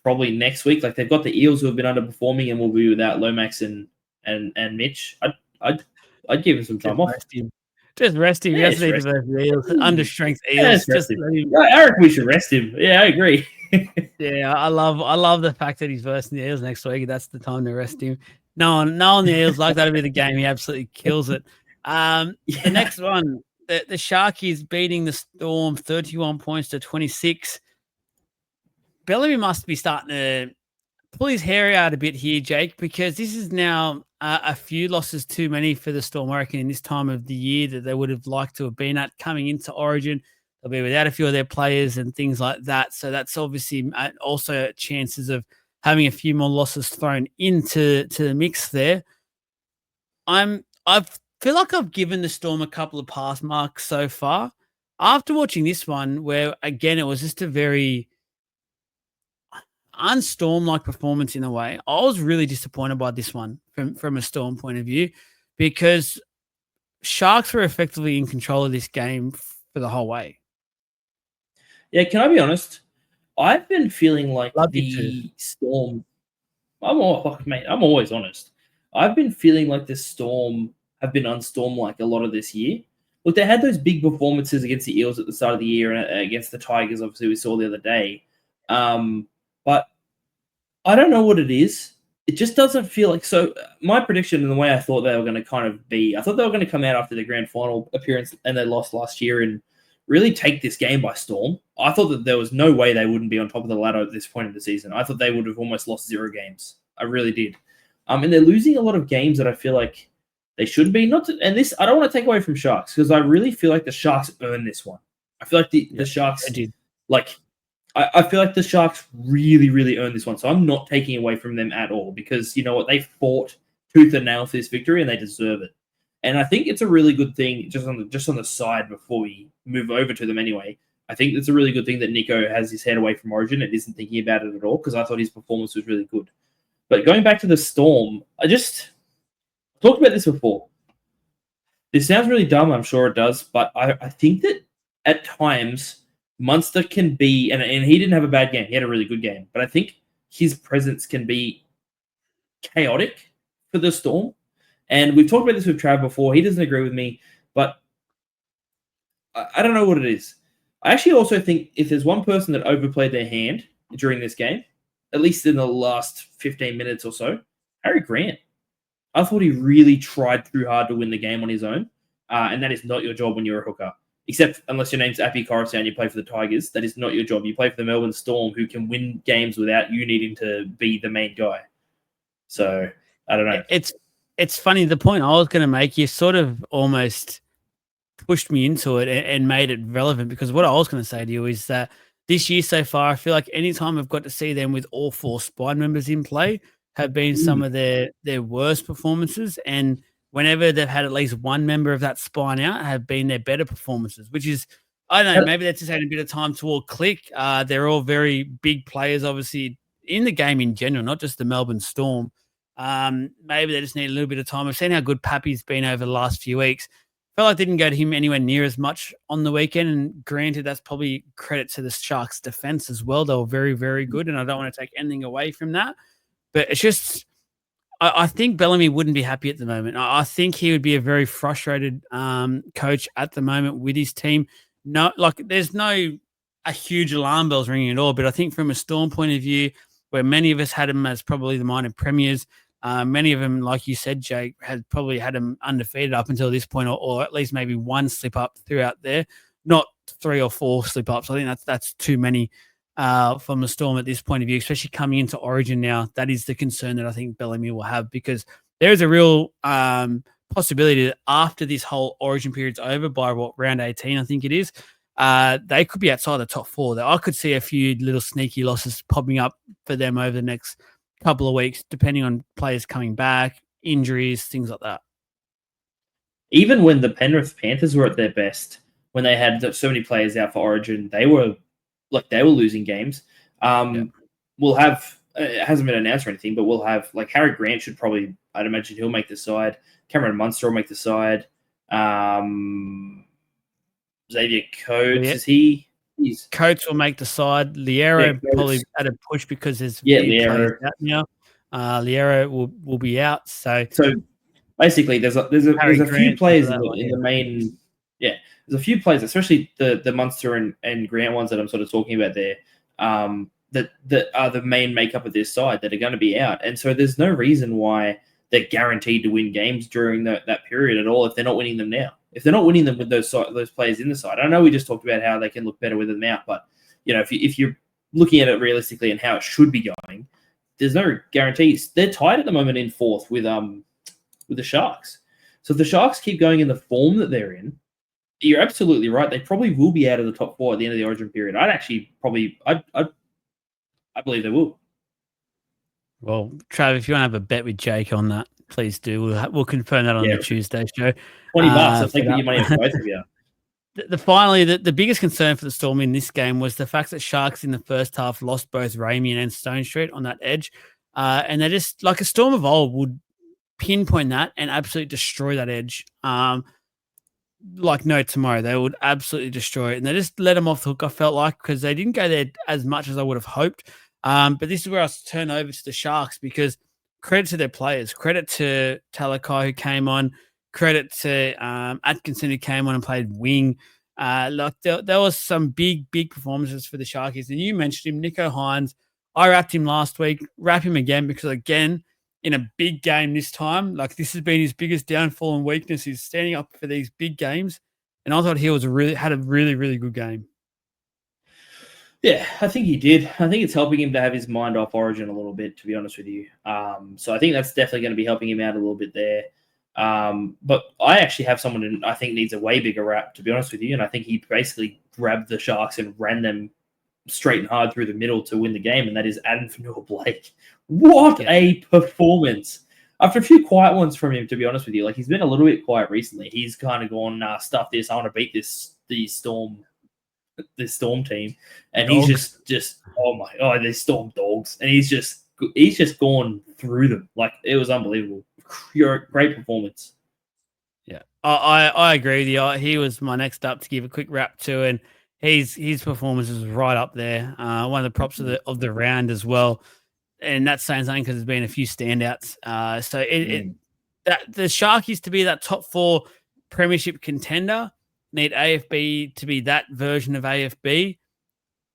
S2: Probably next week. They've got the Eels who have been underperforming, and will be without Lomax and Mitch. I'd give him some time off.
S1: Just rest him. Yes, need to versus the Eels. Under strength Eels.
S2: I reckon we should rest him. Yeah, I agree.
S1: Yeah, I love the fact that he's versing the Eels next week. That's the time to rest him. No one the Eels that'll be the game. He absolutely kills it. The next one, the Sharkies beating the Storm 31 points to 26. Bellamy must be starting to pull his hair out a bit here, Jake, because this is now a few losses too many for the Storm, I reckon, in this time of the year that they would have liked to have been at coming into Origin. They'll be without a few of their players and things like that. So that's obviously also chances of having a few more losses thrown into the mix there. I feel like I've given the Storm a couple of pass marks so far. After watching this one, where, again, it was just a very unstorm-like performance in a way. I was really disappointed by this one from a Storm point of view because Sharks were effectively in control of this game for the whole way.
S2: Yeah, can I be honest? I've been feeling like the Storm. I'm always honest. I've been feeling like the Storm have been unstorm-like a lot of this year. look, they had those big performances against the Eels at the start of the year and against the Tigers, obviously, we saw the other day. But I don't know what it is. It just doesn't feel like so. My prediction and the way I thought they were going to kind of be, I thought they were going to come out after the grand final appearance and they lost last year and really take this game by storm. I thought that there was no way they wouldn't be on top of the ladder at this point in the season. I thought they would have almost lost 0 games. I really did. And they're losing a lot of games that I feel like they should be. And this, I don't want to take away from Sharks because I really feel like the Sharks earned this one. I feel like the Sharks
S1: did.
S2: I feel like the Sharks really, really earned this one. So I'm not taking away from them at all because you know what? They fought tooth and nail for this victory and they deserve it. And I think it's a really good thing, just on the side before we move over to them anyway. I think it's a really good thing that Nico has his head away from Origin and isn't thinking about it at all because I thought his performance was really good. But going back to the Storm, I talked about this before. This sounds really dumb, I'm sure it does, but I think that at times Munster can be, and he didn't have a bad game. He had a really good game. But I think his presence can be chaotic for the Storm. And we've talked about this with Trav before. He doesn't agree with me, but I don't know what it is. I actually also think if there's one person that overplayed their hand during this game, at least in the last 15 minutes or so, Harry Grant. I thought he really tried too hard to win the game on his own. And that is not your job when you're a hooker. Except unless your name's Appy Coruscant and you play for the Tigers, that is not your job. You play for the Melbourne Storm, who can win games without you needing to be the main guy. So, I don't know.
S1: It's funny, the point I was going to make, you sort of almost pushed me into it and made it relevant because what I was going to say to you is that this year so far, I feel like anytime I've got to see them with all 4 spine members in play have been some of their worst performances. And whenever they've had at least one member of that spine out have been their better performances, which is, I don't know, maybe that's just had a bit of time to all click. They're all very big players, obviously, in the game in general, not just the Melbourne Storm. Maybe they just need a little bit of time. I've seen how good Pappy's been over the last few weeks. Felt like I didn't go to him anywhere near as much on the weekend. And granted, that's probably credit to the Sharks' defense as well. They were very, very good. And I don't want to take anything away from that. But it's just, I think Bellamy wouldn't be happy at the moment. I think he would be a very frustrated coach at the moment with his team. No, there's no a huge alarm bells ringing at all. But I think from a Storm point of view, where many of us had him as probably the minor premiers, many of them, like you said, Jake, had probably had him undefeated up until this point, or at least maybe one slip up throughout there, not 3 or 4 slip ups. I think that's too many from the Storm at this point of view, especially coming into Origin now. That is the concern that I think Bellamy will have because there is a real possibility that after this whole Origin period's over by round 18, I think it is, they could be outside the top 4. I could see a few little sneaky losses popping up for them over the next couple of weeks, depending on players coming back, injuries, things like that.
S2: Even when the Penrith Panthers were at their best, when they had so many players out for Origin, they were losing games. We'll have, it hasn't been announced or anything, but we'll have, Harry Grant should probably, I'd imagine he'll make the side. Cameron Munster will make the side. Xavier Coates,
S1: Coates will make the side. Liero probably had a push because there's
S2: Liero
S1: out now. Liero will be out. So
S2: basically, there's a few players in the main. Yeah, there's a few players, especially the Munster and Grant ones that I'm sort of talking about there. That are the main makeup of this side that are going to be out, and so there's no reason why they're guaranteed to win games during that period at all if they're not winning them now. If they're not winning them with those players in the side, I know we just talked about how they can look better with them out, but if you're looking at it realistically and how it should be going, there's no guarantees. They're tied at the moment in 4th with the Sharks. So if the Sharks keep going in the form that they're in, you're absolutely right. They probably will be out of the top 4 at the end of the Origin period. I believe they will.
S1: Well, Trav, if you want to have a bet with Jake on that, please do. We'll confirm that on the Tuesday show.
S2: $20. I'll take your money off both of you.
S1: Finally, the biggest concern for the Storm in this game was the fact that Sharks in the first half lost both Ramien and Stone Street on that edge. And they just, like a Storm of old, would pinpoint that and absolutely destroy that edge. Like no tomorrow. They would absolutely destroy it. And they just let them off the hook, I felt like, because they didn't go there as much as I would have hoped. But this is where I turn over to the Sharks because credit to their players, credit to Talakai who came on, credit to Atkinson, who came on and played wing. Like there was some big performances for the Sharkies. And you mentioned him, Nico Hines. I wrapped him last week, wrap him again because, again, in a big game this time, like this has been his biggest downfall and weakness, is standing up for these big games. And I thought he had a really good game.
S2: Yeah, I think he did. I think it's helping him to have his mind off Origin a little bit, to be honest with you. So I think that's definitely going to be helping him out a little bit there. But I actually have someone who I think needs a way bigger rap, to be honest with you. And I think he basically grabbed the Sharks and ran them straight and hard through the middle to win the game, and that is Adam Fanua-Blake. What a performance. After a few quiet ones from him, to be honest with you, like he's been a little bit quiet recently. He's kind of gone, stuff this. I want to beat this Storm team, and dogs. He's just these Storm dogs, and he's just gone through them. Like it was unbelievable. Great performance.
S1: Yeah, I agree with you. He was my next up to give a quick wrap to, and his performance is right up there. One of the props of the round as well, and that's saying something because there's been a few standouts. That the Sharkies to be that top 4 premiership contender need AFB to be that version of AFB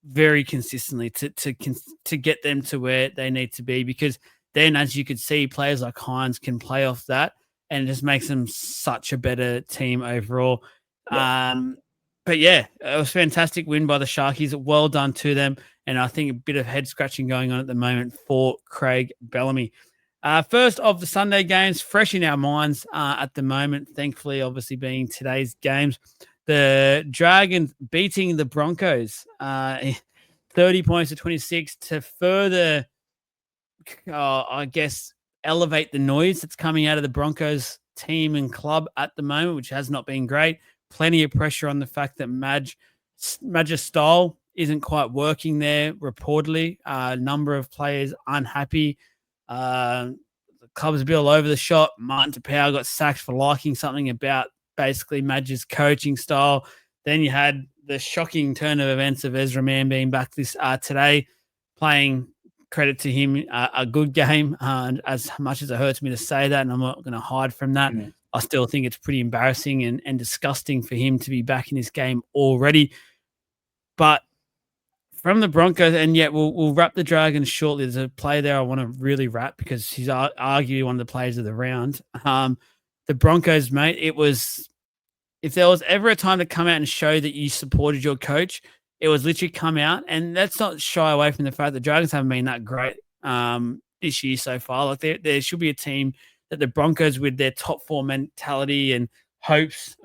S1: very consistently to get them to where they need to be, because then, as you could see, players like Hines can play off that, and it just makes them such a better team overall. Yeah. But yeah, it was a fantastic win by the Sharkies. Well done to them. And I think a bit of head scratching going on at the moment for Craig Bellamy. First of the Sunday games, fresh in our minds at the moment, thankfully, obviously being today's games. The Dragons beating the Broncos 30 points to 26 to further, I guess, elevate the noise that's coming out of the Broncos team and club at the moment, which has not been great. Plenty of pressure on the fact that Madge's style isn't quite working there, reportedly. A number of players unhappy. The club's a bit all over the shop. Martin Tapau got sacked for liking something about basically Madge's coaching style. Then you had the shocking turn of events of Ezra Mann being back today, playing, credit to him, a good game. As much as it hurts me to say that, and I'm not going to hide from that, I still think it's pretty embarrassing and disgusting for him to be back in this game already. But from the Broncos, and yet we'll wrap the Dragons shortly. There's a player there I want to really wrap because he's arguably one of the players of the round. The Broncos, mate, it was, if there was ever a time to come out and show that you supported your coach, it was literally come out. And let's not shy away from the fact that Dragons haven't been that great this year so far. Like there should be a team that the Broncos, with their top 4 mentality and hopes,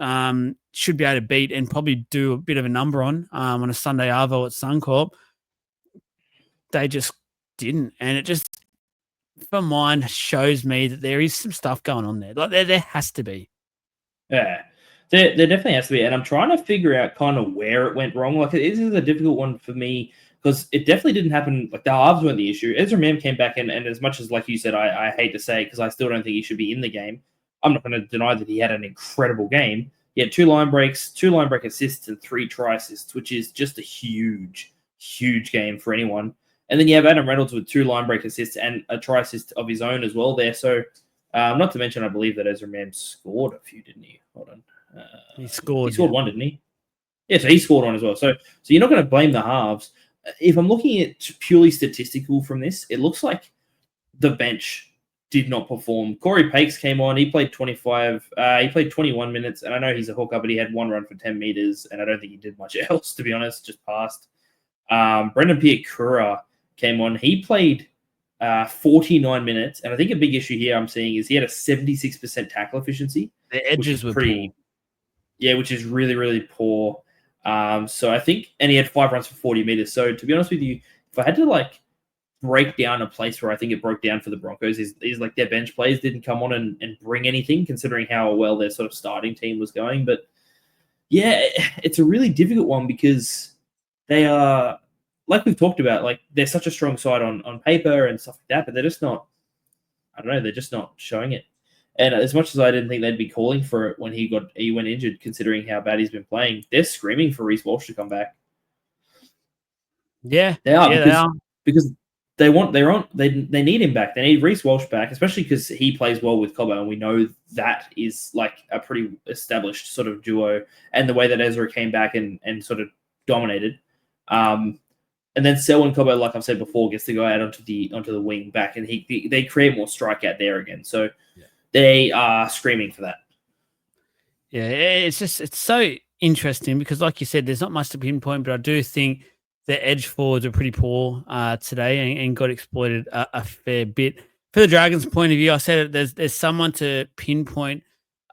S1: should be able to beat and probably do a bit of a number on a Sunday Arvo at Suncorp. They just didn't. And it just, for mine, shows me that there is some stuff going on there. Like there has to be.
S2: Yeah, there definitely has to be. And I'm trying to figure out kind of where it went wrong. Like this is a difficult one for me because it definitely didn't happen. Like the halves weren't the issue. Ezra Mam came back in, and as much as, like you said, I hate to say it because I still don't think he should be in the game. I'm not going to deny that he had an incredible game. He had 2 line breaks, 2 line break assists, and 3 try assists, which is just a huge game for anyone. And then you have Adam Reynolds with 2 line break assists and a try assist of his own as well there. So, not to mention, I believe that Ezra Mam scored a few, didn't he? Hold on.
S1: He scored
S2: 1, didn't he? Yeah, so he scored 1 as well. So you're not going to blame the halves. If I'm looking at purely statistical from this, it looks like the bench did not perform. Corey Pakes came on. He played 25. He played 21 minutes, and I know he's a hooker, but he had 1 run for 10 meters, and I don't think he did much else, to be honest. Just passed. Brendan Piakura came on. He played 49 minutes, and I think a big issue here I'm seeing is he had a 76% tackle efficiency.
S1: The edges were pretty poor.
S2: Yeah, which is really poor. So I think, and he had 5 runs for 40 meters. So to be honest with you, if I had to break down a place where I think it broke down for the Broncos is like their bench players didn't come on and bring anything, considering how well their sort of starting team was going. But yeah, it's a really difficult one because they are, like we've talked about, like they're such a strong side on paper and stuff like that, but they're just not, I don't know, they're just not showing it. And as much as I didn't think they'd be calling for it when he went injured, considering how bad he's been playing, they're screaming for Reece Walsh to come back.
S1: Yeah,
S2: they are, because they need him back. They need Reece Walsh back, especially because he plays well with Cobbo, and we know that is like a pretty established sort of duo. And the way that Ezra came back and sort of dominated, and then Selwyn Cobbo, like I've said before, gets to go out onto the wing back, and they create more strikeout there again. So they are screaming for that.
S1: Yeah, it's so interesting because, like you said, there's not much to pinpoint, but I do think the edge forwards are pretty poor today and got exploited a fair bit. For the Dragons' point of view, I said there's someone to pinpoint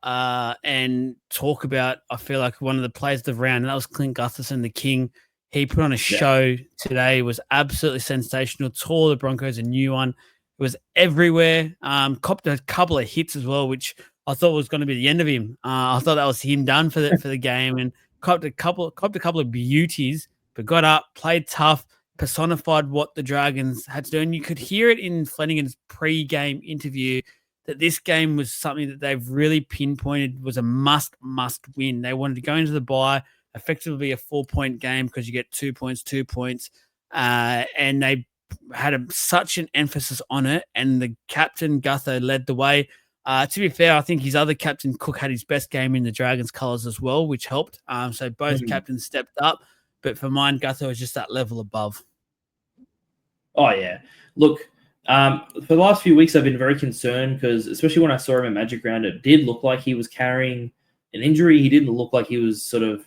S1: and talk about. I feel like one of the players of the round, and that was Clint Gutherson, the King. He put on a show today, was absolutely sensational. Tore the Broncos a new one. It was everywhere. Copped a couple of hits as well, which I thought was going to be the end of him. I thought that was him done for the game, and copped a couple of beauties, but got up, played tough, personified what the Dragons had to do. And you could hear it in Flanagan's pre-game interview that this game was something that they've really pinpointed was a must win. They wanted to go into the bye, effectively a 4-point game because you get 2 points, and they had such an emphasis on it. And the captain, Gutho, led the way. To be fair, I think his other captain, Cook, had his best game in the Dragons colours as well, which helped. So both captains stepped up. But for mine, Gutho was just that level above.
S2: Oh, yeah. Look, for the last few weeks, I've been very concerned because, especially when I saw him in Magic Round, it did look like he was carrying an injury. He didn't look like he was sort of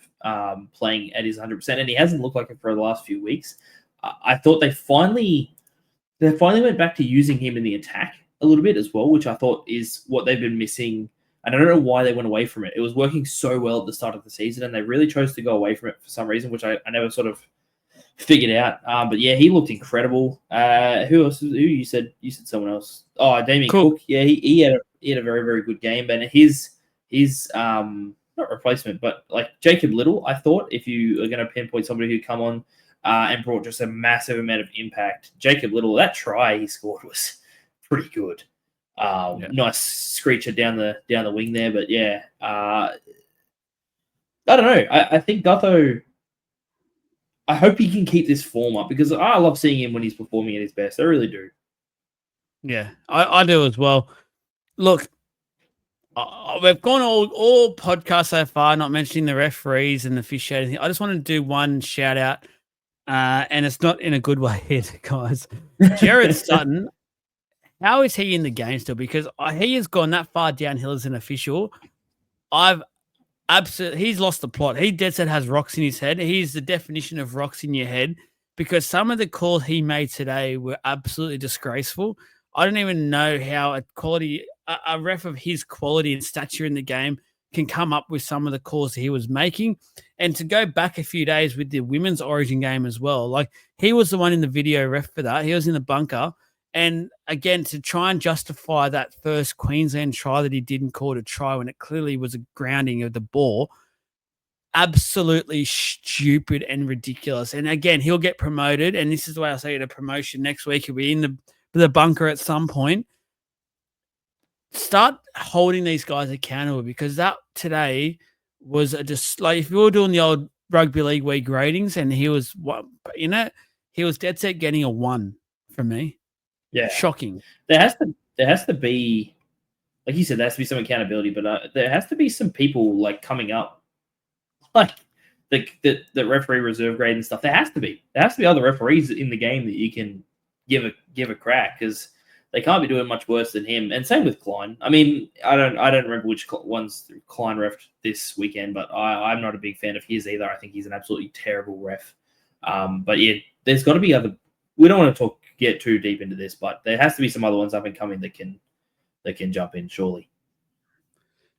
S2: playing at his 100%, and he hasn't looked like it for the last few weeks. I thought they finally went back to using him in the attack a little bit as well, which I thought is what they've been missing. And I don't know why they went away from it. It was working so well at the start of the season, and they really chose to go away from it for some reason, which I never sort of figured out. But yeah, he looked incredible. Who else? Who you said? You said someone else. Oh, Damien Cook. Yeah, he had a very, very good game, and his not replacement, but like Jacob Little. I thought if you are going to pinpoint somebody who come on and brought just a massive amount of impact, Jacob Little, that try he scored was pretty good. Nice screecher down the wing there, but yeah, I don't know. I think Gutho, I hope he can keep this form up because I love seeing him when he's performing at his best. I really do.
S1: Yeah, I do as well. Look, we've gone all podcasts so far, not mentioning the referees and the officiating. I just want to do one shout out, and it's not in a good way here, guys. Jared Sutton, how is he in the game still? Because he has gone that far downhill as an official. He's lost the plot. He dead set has rocks in his head. He's the definition of rocks in your head because some of the calls he made today were absolutely disgraceful. I don't even know how a ref of his quality and stature in the game can come up with some of the calls he was making. And to go back a few days with the women's Origin game as well, like he was the one in the video ref for that. He was in the bunker. And again, to try and justify that first Queensland try that he didn't call a try when it clearly was a grounding of the ball, absolutely stupid and ridiculous. And again, he'll get promoted. And this is the way I say it, a promotion next week. He'll be in the bunker at some point. Start holding these guys accountable because that today was just like if you were doing the old rugby league week ratings and he was he was dead set getting a 1 from me.
S2: Yeah,
S1: shocking.
S2: There has to be, like you said, there has to be some accountability, but there has to be some people like coming up, like the referee reserve grade and stuff. There has to be other referees in the game that you can give a crack because they can't be doing much worse than him. And same with Klein. I mean, I don't remember which ones Klein refed this weekend, but I'm not a big fan of his either. I think he's an absolutely terrible ref. But yeah, there's got to be other. We don't want to get too deep into this, but there has to be some other ones up and coming that can jump in.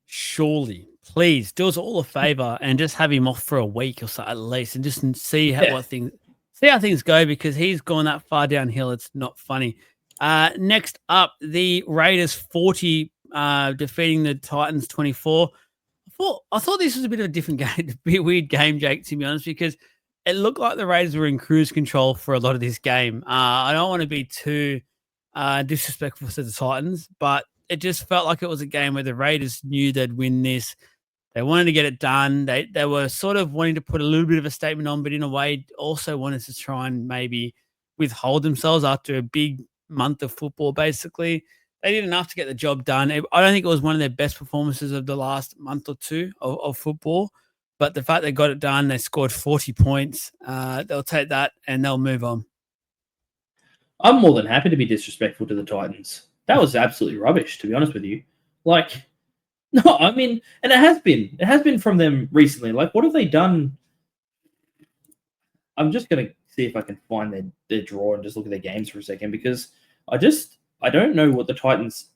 S1: Surely, please do us all a favor and just have him off for a week or so at least, and just see how things go because he's gone that far downhill. It's not funny. Next up, the Raiders 40 defeating the Titans 24. I thought this was a bit of a different game, a bit weird game, Jake, to be honest, because it looked like the Raiders were in cruise control for a lot of this game. I don't want to be too disrespectful to the Titans, but it just felt like it was a game where the Raiders knew they'd win this. They wanted to get it done. They were sort of wanting to put a little bit of a statement on, but in a way also wanted to try and maybe withhold themselves after a big month of football, basically. They did enough to get the job done. I don't think it was one of their best performances of the last month or two of football, but the fact they got it done, they scored 40 points. They'll take that and they'll move on.
S2: I'm more than happy to be disrespectful to the Titans. That was absolutely rubbish, to be honest with you. Like, no, I mean, and it has been from them recently. Like, what have they done? I'm just gonna see if I can find their draw and just look at their games for a second, because I don't know what the Titans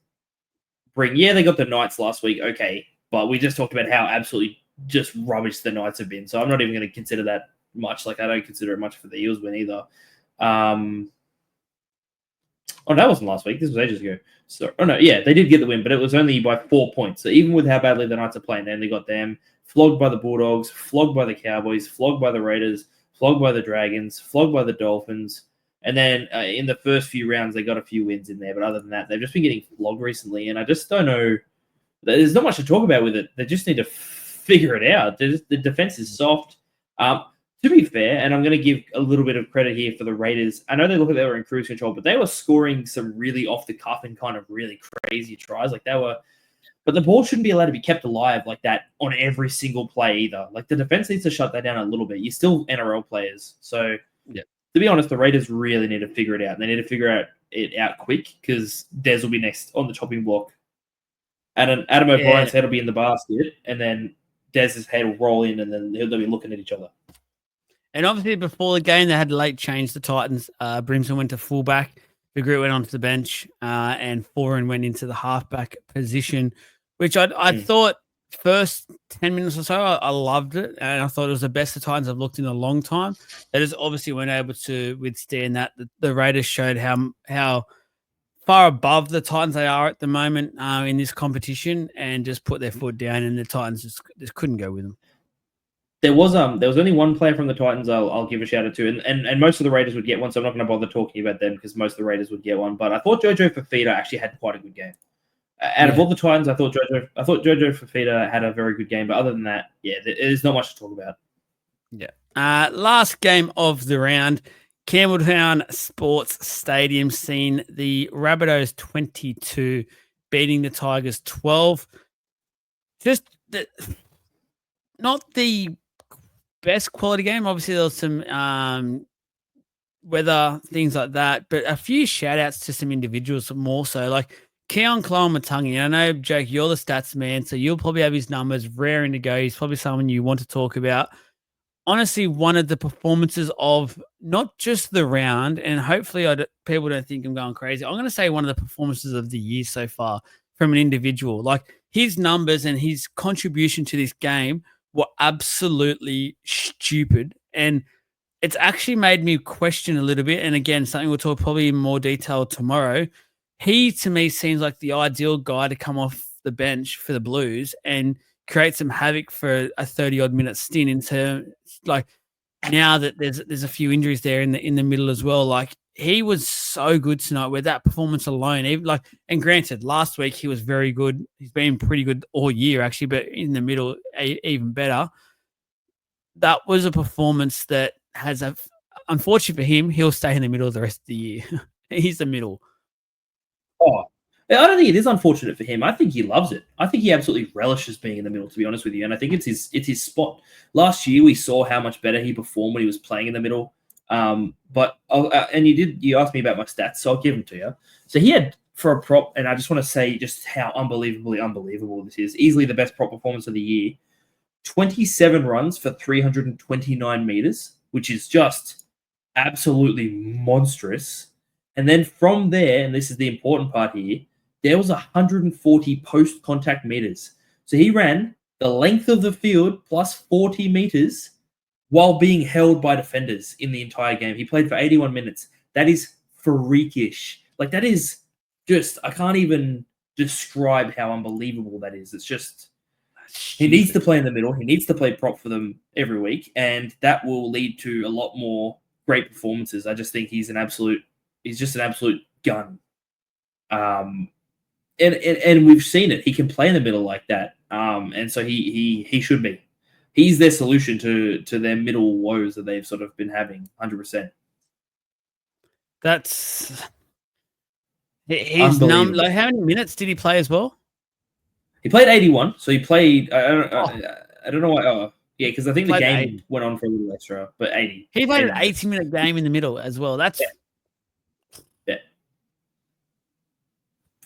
S2: bring. Yeah, they got the Knights last week, okay, but we just talked about how absolutely just rubbish the Knights have been. So I'm not even going to consider that much. Like, I don't consider it much for the Eels win either. Oh, that wasn't last week. This was ages ago. So, oh no, yeah, they did get the win, but it was only by 4 points. So even with how badly the Knights are playing, they only got them flogged by the Bulldogs, flogged by the Cowboys, flogged by the Raiders, flogged by the Dragons, flogged by the Dolphins. And then in the first few rounds, they got a few wins in there. But other than that, they've just been getting flogged recently. And I just don't know. There's not much to talk about with it. They just need to figure it out. The defense is soft. To be fair, and I'm going to give a little bit of credit here for the Raiders. I know they look like they were in cruise control, but they were scoring some really off the cuff and kind of really crazy tries. Like, they were. But the ball shouldn't be allowed to be kept alive like that on every single play either. Like, the defense needs to shut that down a little bit. You're still NRL players. So,
S1: yeah.
S2: To be honest, the Raiders really need to figure it out. And they need to figure it out quick, because Des will be next on the chopping block. And Adam O'Brien's head will be in the basket, and then Des's head will roll in, and then they'll be looking at each other.
S1: And obviously, before the game, they had to late change the Titans. Brimson went to fullback. Vigret went onto the bench, and Foran went into the halfback position, which I thought first 10 minutes or so, I loved it. And I thought it was the best the Titans have looked in a long time. They just obviously weren't able to withstand that. The Raiders showed how far above the Titans they are at the moment in this competition, and just put their foot down, and the Titans just couldn't go with them.
S2: There was only one player from the Titans I'll give a shout out to, and most of the Raiders would get one, so I'm not going to bother talking about them because most of the Raiders would get one. But I thought Jojo Fafita actually had quite a good game. Out of all the Titans, I thought Jojo Fafita had a very good game. But other than that, yeah, there's not much to talk about.
S1: Yeah. Last game of the round, Campbelltown Sports Stadium seen the Rabbitohs 22 beating the Tigers 12. Just not the best quality game. Obviously, there was some weather, things like that, but a few shout outs to some individuals more so, like Keon Kloamatangi. I know, Jake, you're the stats man, so you'll probably have his numbers raring to go. He's probably someone you want to talk about. Honestly, one of the performances of not just the round, and hopefully people don't think I'm going crazy. I'm going to say one of the performances of the year so far from an individual. Like, his numbers and his contribution to this game were absolutely stupid. And it's actually made me question a little bit. And again, something we'll talk probably in more detail tomorrow. He, to me, seems like the ideal guy to come off the bench for the Blues and create some havoc for a 30-odd minute stint in terms, like, now that there's a few injuries there in the middle as well. Like, he was so good tonight with that performance alone. Even and granted, last week he was very good. He's been pretty good all year actually, but in the middle, even better. That was a performance that has unfortunately for him, he'll stay in the middle the rest of the year. He's the middle.
S2: Oh, I don't think it is unfortunate for him. I think he loves it. I think he absolutely relishes being in the middle, to be honest with you. And I think it's his spot. Last year, we saw how much better he performed when he was playing in the middle. And you asked me about my stats, so I'll give them to you. So he had, for a prop, and I just want to say just how unbelievably unbelievable this is, easily the best prop performance of the year, 27 runs for 329 meters, which is just absolutely monstrous. And then from there, and this is the important part here, there was 140 post-contact meters. So he ran the length of the field plus 40 meters while being held by defenders in the entire game. He played for 81 minutes. That is freakish. Like, that is just, I can't even describe how unbelievable that is. It's just, he needs to play in the middle. He needs to play prop for them every week, and that will lead to a lot more great performances. I just think he's just an absolute gun. And we've seen it. He can play in the middle like that. And so he should be. He's their solution to their middle woes that they've sort of been having, 100%.
S1: That's he's
S2: Unbelievable.
S1: Like, how many minutes did he play as well?
S2: He played 81, so he played.
S1: Oh,
S2: I don't know why. Oh, yeah, because I think the
S1: played
S2: game
S1: 80.
S2: went on for a little extra, but 80,
S1: He played
S2: 80
S1: an
S2: minutes.
S1: 80-minute game in the middle as well. That's
S2: Yeah, yeah,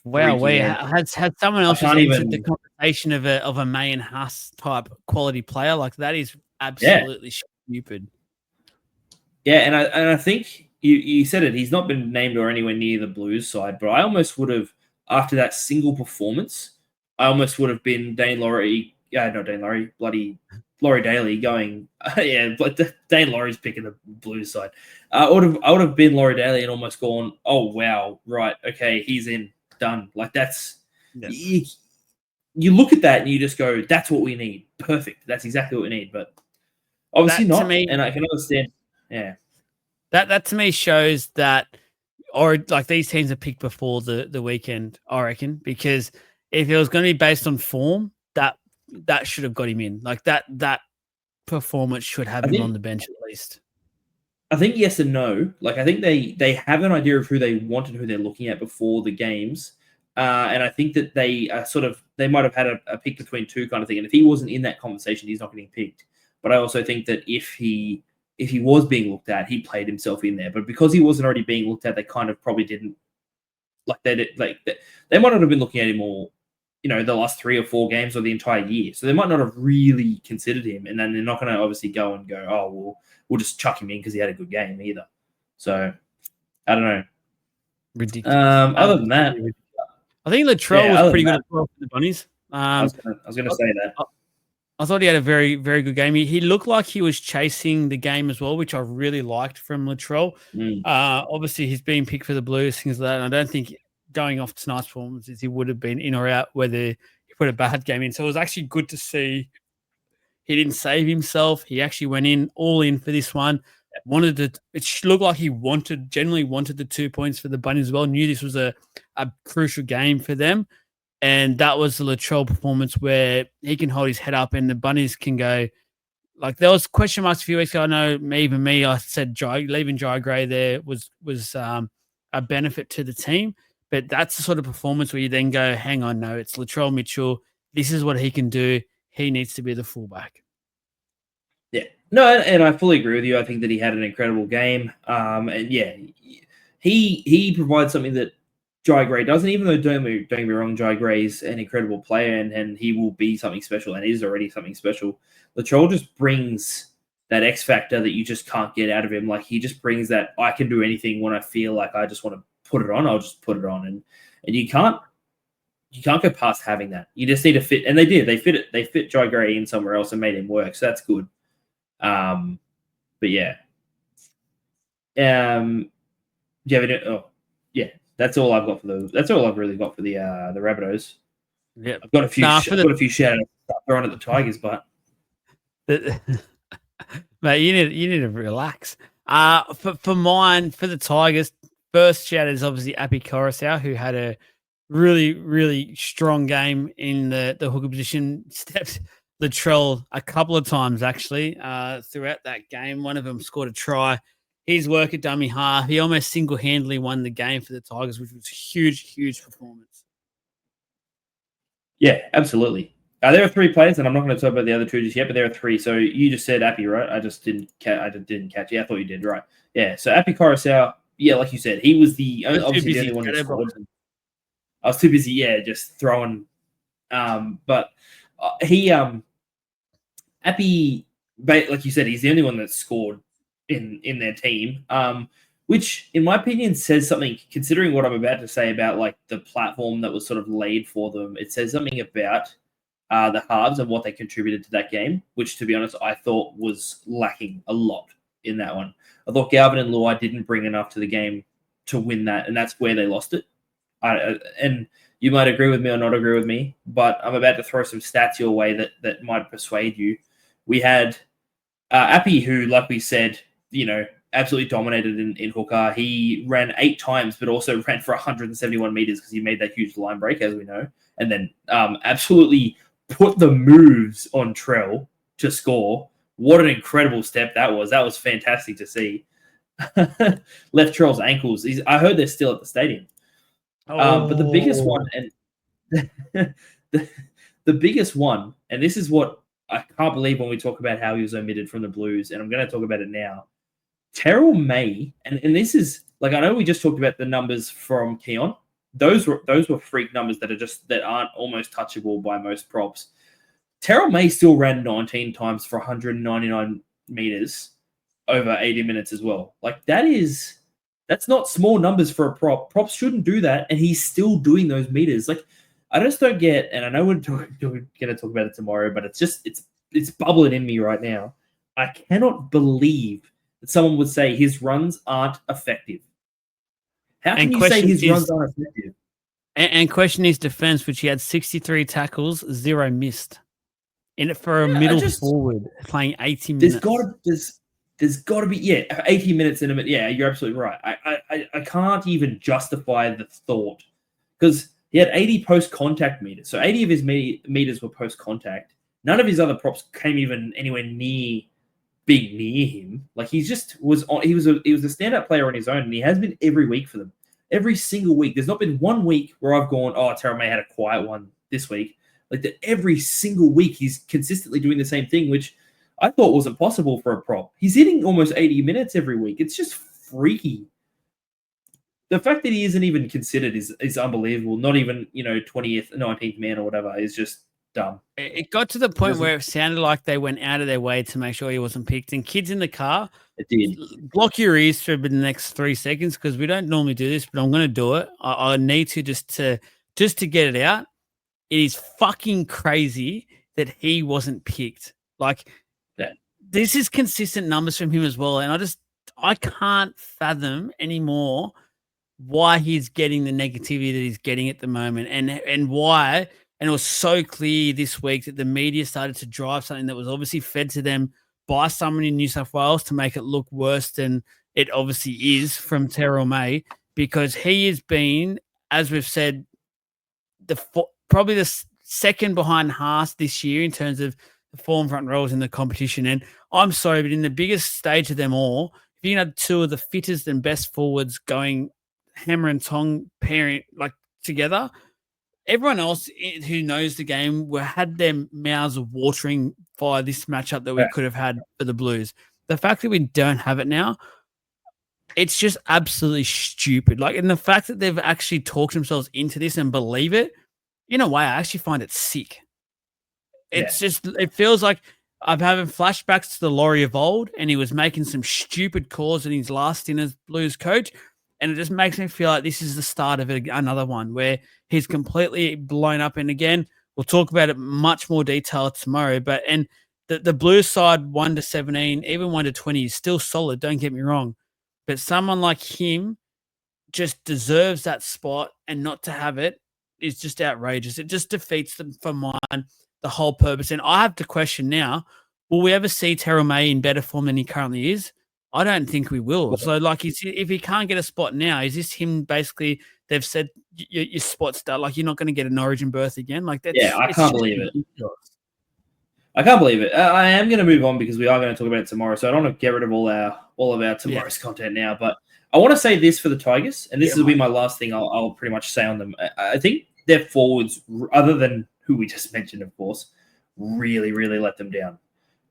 S1: wow.
S2: freaky
S1: We
S2: man.
S1: has someone
S2: I
S1: else just
S2: can't
S1: entered the
S2: even.
S1: conversation of a Mayan Haas type quality player. Like that is
S2: Yeah,
S1: absolutely stupid.
S2: yeah, and I think you said it. He's not been named or anywhere near the Blues side, but I almost would have after that single performance. I almost would have been Dane Laurie. Yeah, not Dane Laurie. Bloody Laurie Daly going. Yeah, but Dane Laurie's picking the Blues side. I would have been Laurie Daly and almost gone. Oh wow, right, okay, he's in, done. Like that's
S1: Yeah.
S2: you look at that and you just go, that's what we need. Perfect. That's exactly what we need. But obviously
S1: That to
S2: not.
S1: me,
S2: And I can understand. Yeah.
S1: that to me shows that, or like these teams are picked before the weekend, I reckon, because if it was going to be based on form, that should have got him in. Like that performance should have
S2: I
S1: him on
S2: think
S1: the bench at least.
S2: I think yes and no. Like I think they have an idea of who they want and who they're looking at before the games. And I think that they they might have had a pick between two kind of thing. And if he wasn't in that conversation, he's not getting picked. But I also think that if he was being looked at, he played himself in there. But because he wasn't already being looked at, they kind of probably didn't they might not have been looking at him all, the last 3 or 4 games or the entire year. So they might not have really considered him, and then they're not going to obviously go and go, oh, well, we'll just chuck him in because he had a good game either. So I don't know.
S1: Ridiculous.
S2: Other than that,
S1: Absolutely ridiculous. I think Latrell
S2: yeah,
S1: was
S2: other than
S1: pretty good
S2: that,
S1: as well for the Bunnies.
S2: I was gonna say that.
S1: I thought he had a very, very good game. He looked like he was chasing the game as well, which I really liked from Latrell.
S2: Mm.
S1: Obviously, he's been picked for the Blues, things like that. And I don't think going off tonight's performances, he would have been in or out whether he put a bad game in. So it was actually good to see he didn't save himself. He actually went in all in for this one. It looked like he genuinely wanted the 2 points for the Bunnies as well. Knew this was a crucial game for them. And that was the Latrell performance where he can hold his head up and the Bunnies can go. Like there was question marks a few weeks ago. I know I said leaving Jai Gray there was a benefit to the team. But that's the sort of performance where you then go, hang on, no, it's Latrell Mitchell. This is what he can do. He needs to be the fullback.
S2: Yeah, no, and I fully agree with you. I think that he had an incredible game. And yeah, he provides something that Jai Gray doesn't. Even though don't get me wrong, Jai Gray's an incredible player and he will be something special and is already something special. Latrell just brings that X factor that you just can't get out of him. Like he just brings that I can do anything when I feel like I just want to put it on. I'll just put it on, and you can't go past having that. You just need to fit, and they did. They fit Jai Gray in somewhere else and made him work. So that's good. But yeah. Do you have any? Oh, yeah. That's all I've got for the. That's all I've really got for the Rabbitohs.
S1: Yeah,
S2: I've got a few. I've got a few shout outs thrown at the Tigers, but
S1: mate, you need to relax. For mine, for the Tigers, first shout is obviously Api Coruscant, who had a really, really strong game in the hooker position. Stepped Latrell a couple of times actually throughout that game. One of them scored a try. His work at dummy half. He almost single-handedly won the game for the Tigers, which was a huge, huge performance.
S2: yeah, absolutely. There are 3 players, and I'm not going to talk about the other 2 just yet, but there are 3. So you just said Appy, right? I just didn't catch. Yeah, I thought you did, right? Yeah. So Appy Coruscant, yeah, like you said, he was obviously the only one who scored. I was too busy, yeah, just throwing. But he Appy, like you said, he's the only one that scored in their team. Which, in my opinion, says something. Considering what I'm about to say about like the platform that was sort of laid for them, it says something about the halves and what they contributed to that game. Which, to be honest, I thought was lacking a lot in that one. I thought Galvin and Luai didn't bring enough to the game to win that, and that's where they lost it. And you might agree with me or not agree with me, but I'm about to throw some stats your way that might persuade you. We had Appy, who, like we said, absolutely dominated in hooker. He ran 8 times, but also ran for 171 meters because he made that huge line break, as we know, and then absolutely put the moves on Trell to score. What an incredible step that was. That was fantastic to see. Latrell's ankles. I heard they're still at the stadium. But the biggest one, and the, the biggest one, and this is what I can't believe when we talk about how he was omitted from the Blues, and I'm going to talk about it now. Terrell May, and this is like, I know we just talked about the numbers from Keon. Those were freak numbers that aren't almost touchable by most props. Terrell May still ran 19 times for 199 meters over 80 minutes as well. Like that's not small numbers for a prop. Props shouldn't do that, and he's still doing those meters. Like, I just don't get, and I know we're going to talk about it tomorrow, but it's bubbling in me right now. I cannot believe that someone would say his runs aren't effective. How can you say his runs aren't effective?
S1: And question his defense, which he had 63 tackles, 0 missed. In it for a middle forward playing 80 minutes.
S2: There's got to be 80 minutes in a minute. Yeah, you're absolutely right. I can't even justify the thought, because he had 80 post-contact meters. So 80 of his meters were post-contact. None of his other props came even anywhere near being near him. Like, he was a standout player on his own, and he has been every week for them. Every single week. There's not been one week where I've gone, oh, Terrell May had a quiet one this week. Like, that every single week he's consistently doing the same thing, which I thought wasn't possible for a prop. He's hitting almost 80 minutes every week. It's just freaky. The fact that he isn't even considered is unbelievable. Not even, 20th, 19th man or whatever is just dumb.
S1: It got to the point where it sounded like they went out of their way to make sure he wasn't picked. And kids in the car,
S2: it did.
S1: Block your ears for the next 3 seconds, because we don't normally do this, but I'm going to do it. I need to just to get it out. It is fucking crazy that he wasn't picked. Like, this is consistent numbers from him as well, and I can't fathom anymore why he's getting the negativity that he's getting at the moment, and why. And it was so clear this week that the media started to drive something that was obviously fed to them by someone in New South Wales to make it look worse than it obviously is from Terrell May, because he has been, as we've said, probably the second behind Haas this year in terms of the form front rows in the competition. And I'm sorry, but in the biggest stage of them all, if you can have two of the fittest and best forwards going hammer and tong pairing like together, everyone else who knows the game had their mouths watering by this matchup that we could have had for the Blues. The fact that we don't have it now, it's just absolutely stupid. Like, and the fact that they've actually talked themselves into this and believe it, in a way, I actually find it sick. It's just, it feels like I'm having flashbacks to the Laurie of old, and he was making some stupid calls in his last stint as Blues coach. And it just makes me feel like this is the start of another one where he's completely blown up. And again, we'll talk about it much more detail tomorrow. But and the Blues side 1 to 17, even 1 to 20 is still solid. Don't get me wrong, but someone like him just deserves that spot, and not to have it is just outrageous. It just defeats them for mine, the whole purpose. And I have to question now: will we ever see Terrell May in better form than he currently is? I don't think we will. So, like, if he can't get a spot now, is this him basically? They've said your spot's done. Like, you're not going to get an Origin berth again. Like, that's,
S2: I can't believe it. I can't believe it. I am going to move on because we are going to talk about it tomorrow. So I don't want to get rid of all of our tomorrow's content now. But I want to say this for the Tigers, and this will be my last thing I'll pretty much say on them. I think their forwards, other than who we just mentioned, of course, really, really let them down.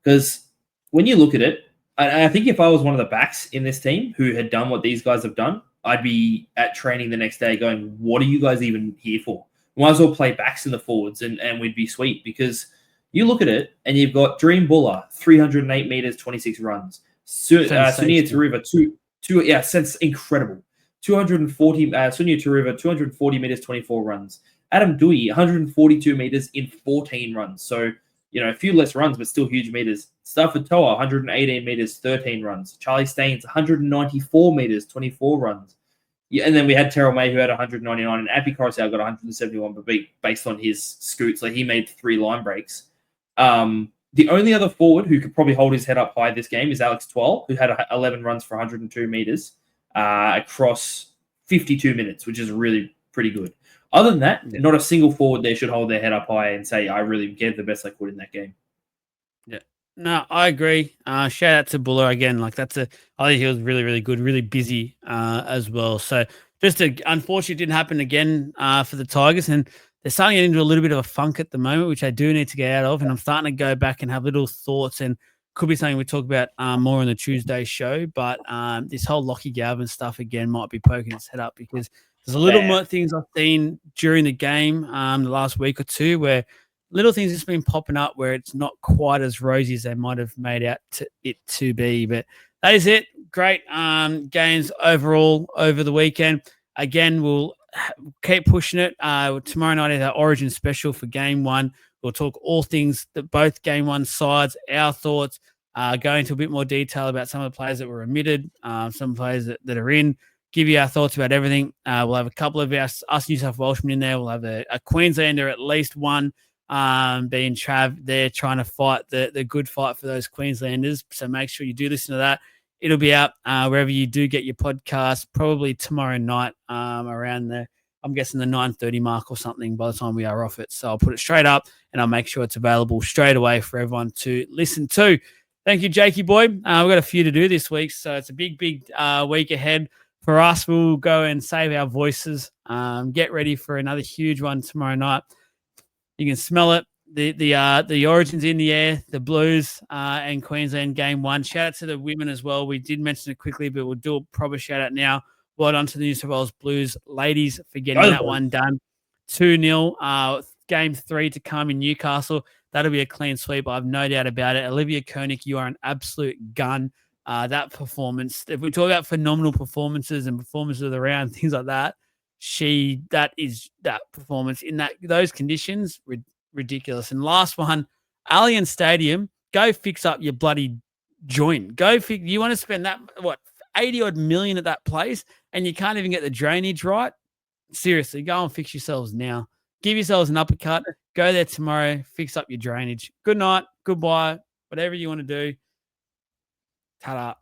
S2: Because when you look at it, I think if I was one of the backs in this team who had done what these guys have done, I'd be at training the next day going, what are you guys even here for? Might as well play backs in the forwards and we'd be sweet, because you look at it and you've got Dream Buller, 308 meters, 26 runs. Sunia Taruva, that's incredible. 240, Sunia Taruva, 240 meters, 24 runs. Adam Dewey, 142 meters in 14 runs. So, a few less runs, but still huge meters. Stafford Toa, 118 meters, 13 runs. Charlie Staines, 194 meters, 24 runs. Yeah, and then we had Terrell May, who had 199, and Api Coruscant got 171, but based on his scoots, like, he made 3 line breaks. The only other forward who could probably hold his head up high this game is Alex Twal, who had 11 runs for 102 meters across 52 minutes, which is really pretty good. Other than that, not a single forward there should hold their head up high and say, I really gave the best I could in that game.
S1: Yeah. No, I agree. Shout out to Buller again. Like I think he was really, really good, really busy as well. So unfortunately, it didn't happen again for the Tigers, and they're starting to get into a little bit of a funk at the moment, which I do need to get out of. And I'm starting to go back and have little thoughts, and could be something we talk about more on the Tuesday show. But this whole Lockie Galvin stuff again might be poking its head up because there's a little
S2: Yeah.
S1: more things I've seen during the game the last week or two where little things just been popping up where it's not quite as rosy as they might have made out it to be. But that is it. Great games overall over the weekend. Again, we'll keep pushing it. Tomorrow night is our Origin special for Game 1. We'll talk all things that both Game 1 sides, our thoughts, go into a bit more detail about some of the players that were omitted, some players that are in, give you our thoughts about everything. We'll have a couple of us New South Welshmen in there. We'll have a Queenslander, at least one, being Trav there trying to fight the good fight for those Queenslanders. So make sure you do listen to that. It'll be out wherever you do get your podcast, probably tomorrow night around I'm guessing the 9:30 mark or something by the time we are off it. So I'll put it straight up and I'll make sure it's available straight away for everyone to listen to. Thank you, Jakey boy. We've got a few to do this week, so it's a big week ahead for us. We'll go and save our voices. Get ready for another huge one tomorrow night. You can smell it. The Origins in the air, the Blues and Queensland Game 1. Shout out to the women as well. We did mention it quickly, but we'll do a proper shout out now. Well done to the New South Wales Blues ladies for getting that one done. 2-0. Game 3 to come in Newcastle. That'll be a clean sweep. I have no doubt about it. Olivia Koenig, you are an absolute gun. That performance, if we talk about phenomenal performances and performances of the round, things like that, that performance in those conditions, ridiculous. And last one, Allianz Stadium, go fix up your bloody joint. You want to spend 80 odd million at that place and you can't even get the drainage right? Seriously, go and fix yourselves now. Give yourselves an uppercut. Go there tomorrow, fix up your drainage. Good night, goodbye, whatever you want to do. Ta-da.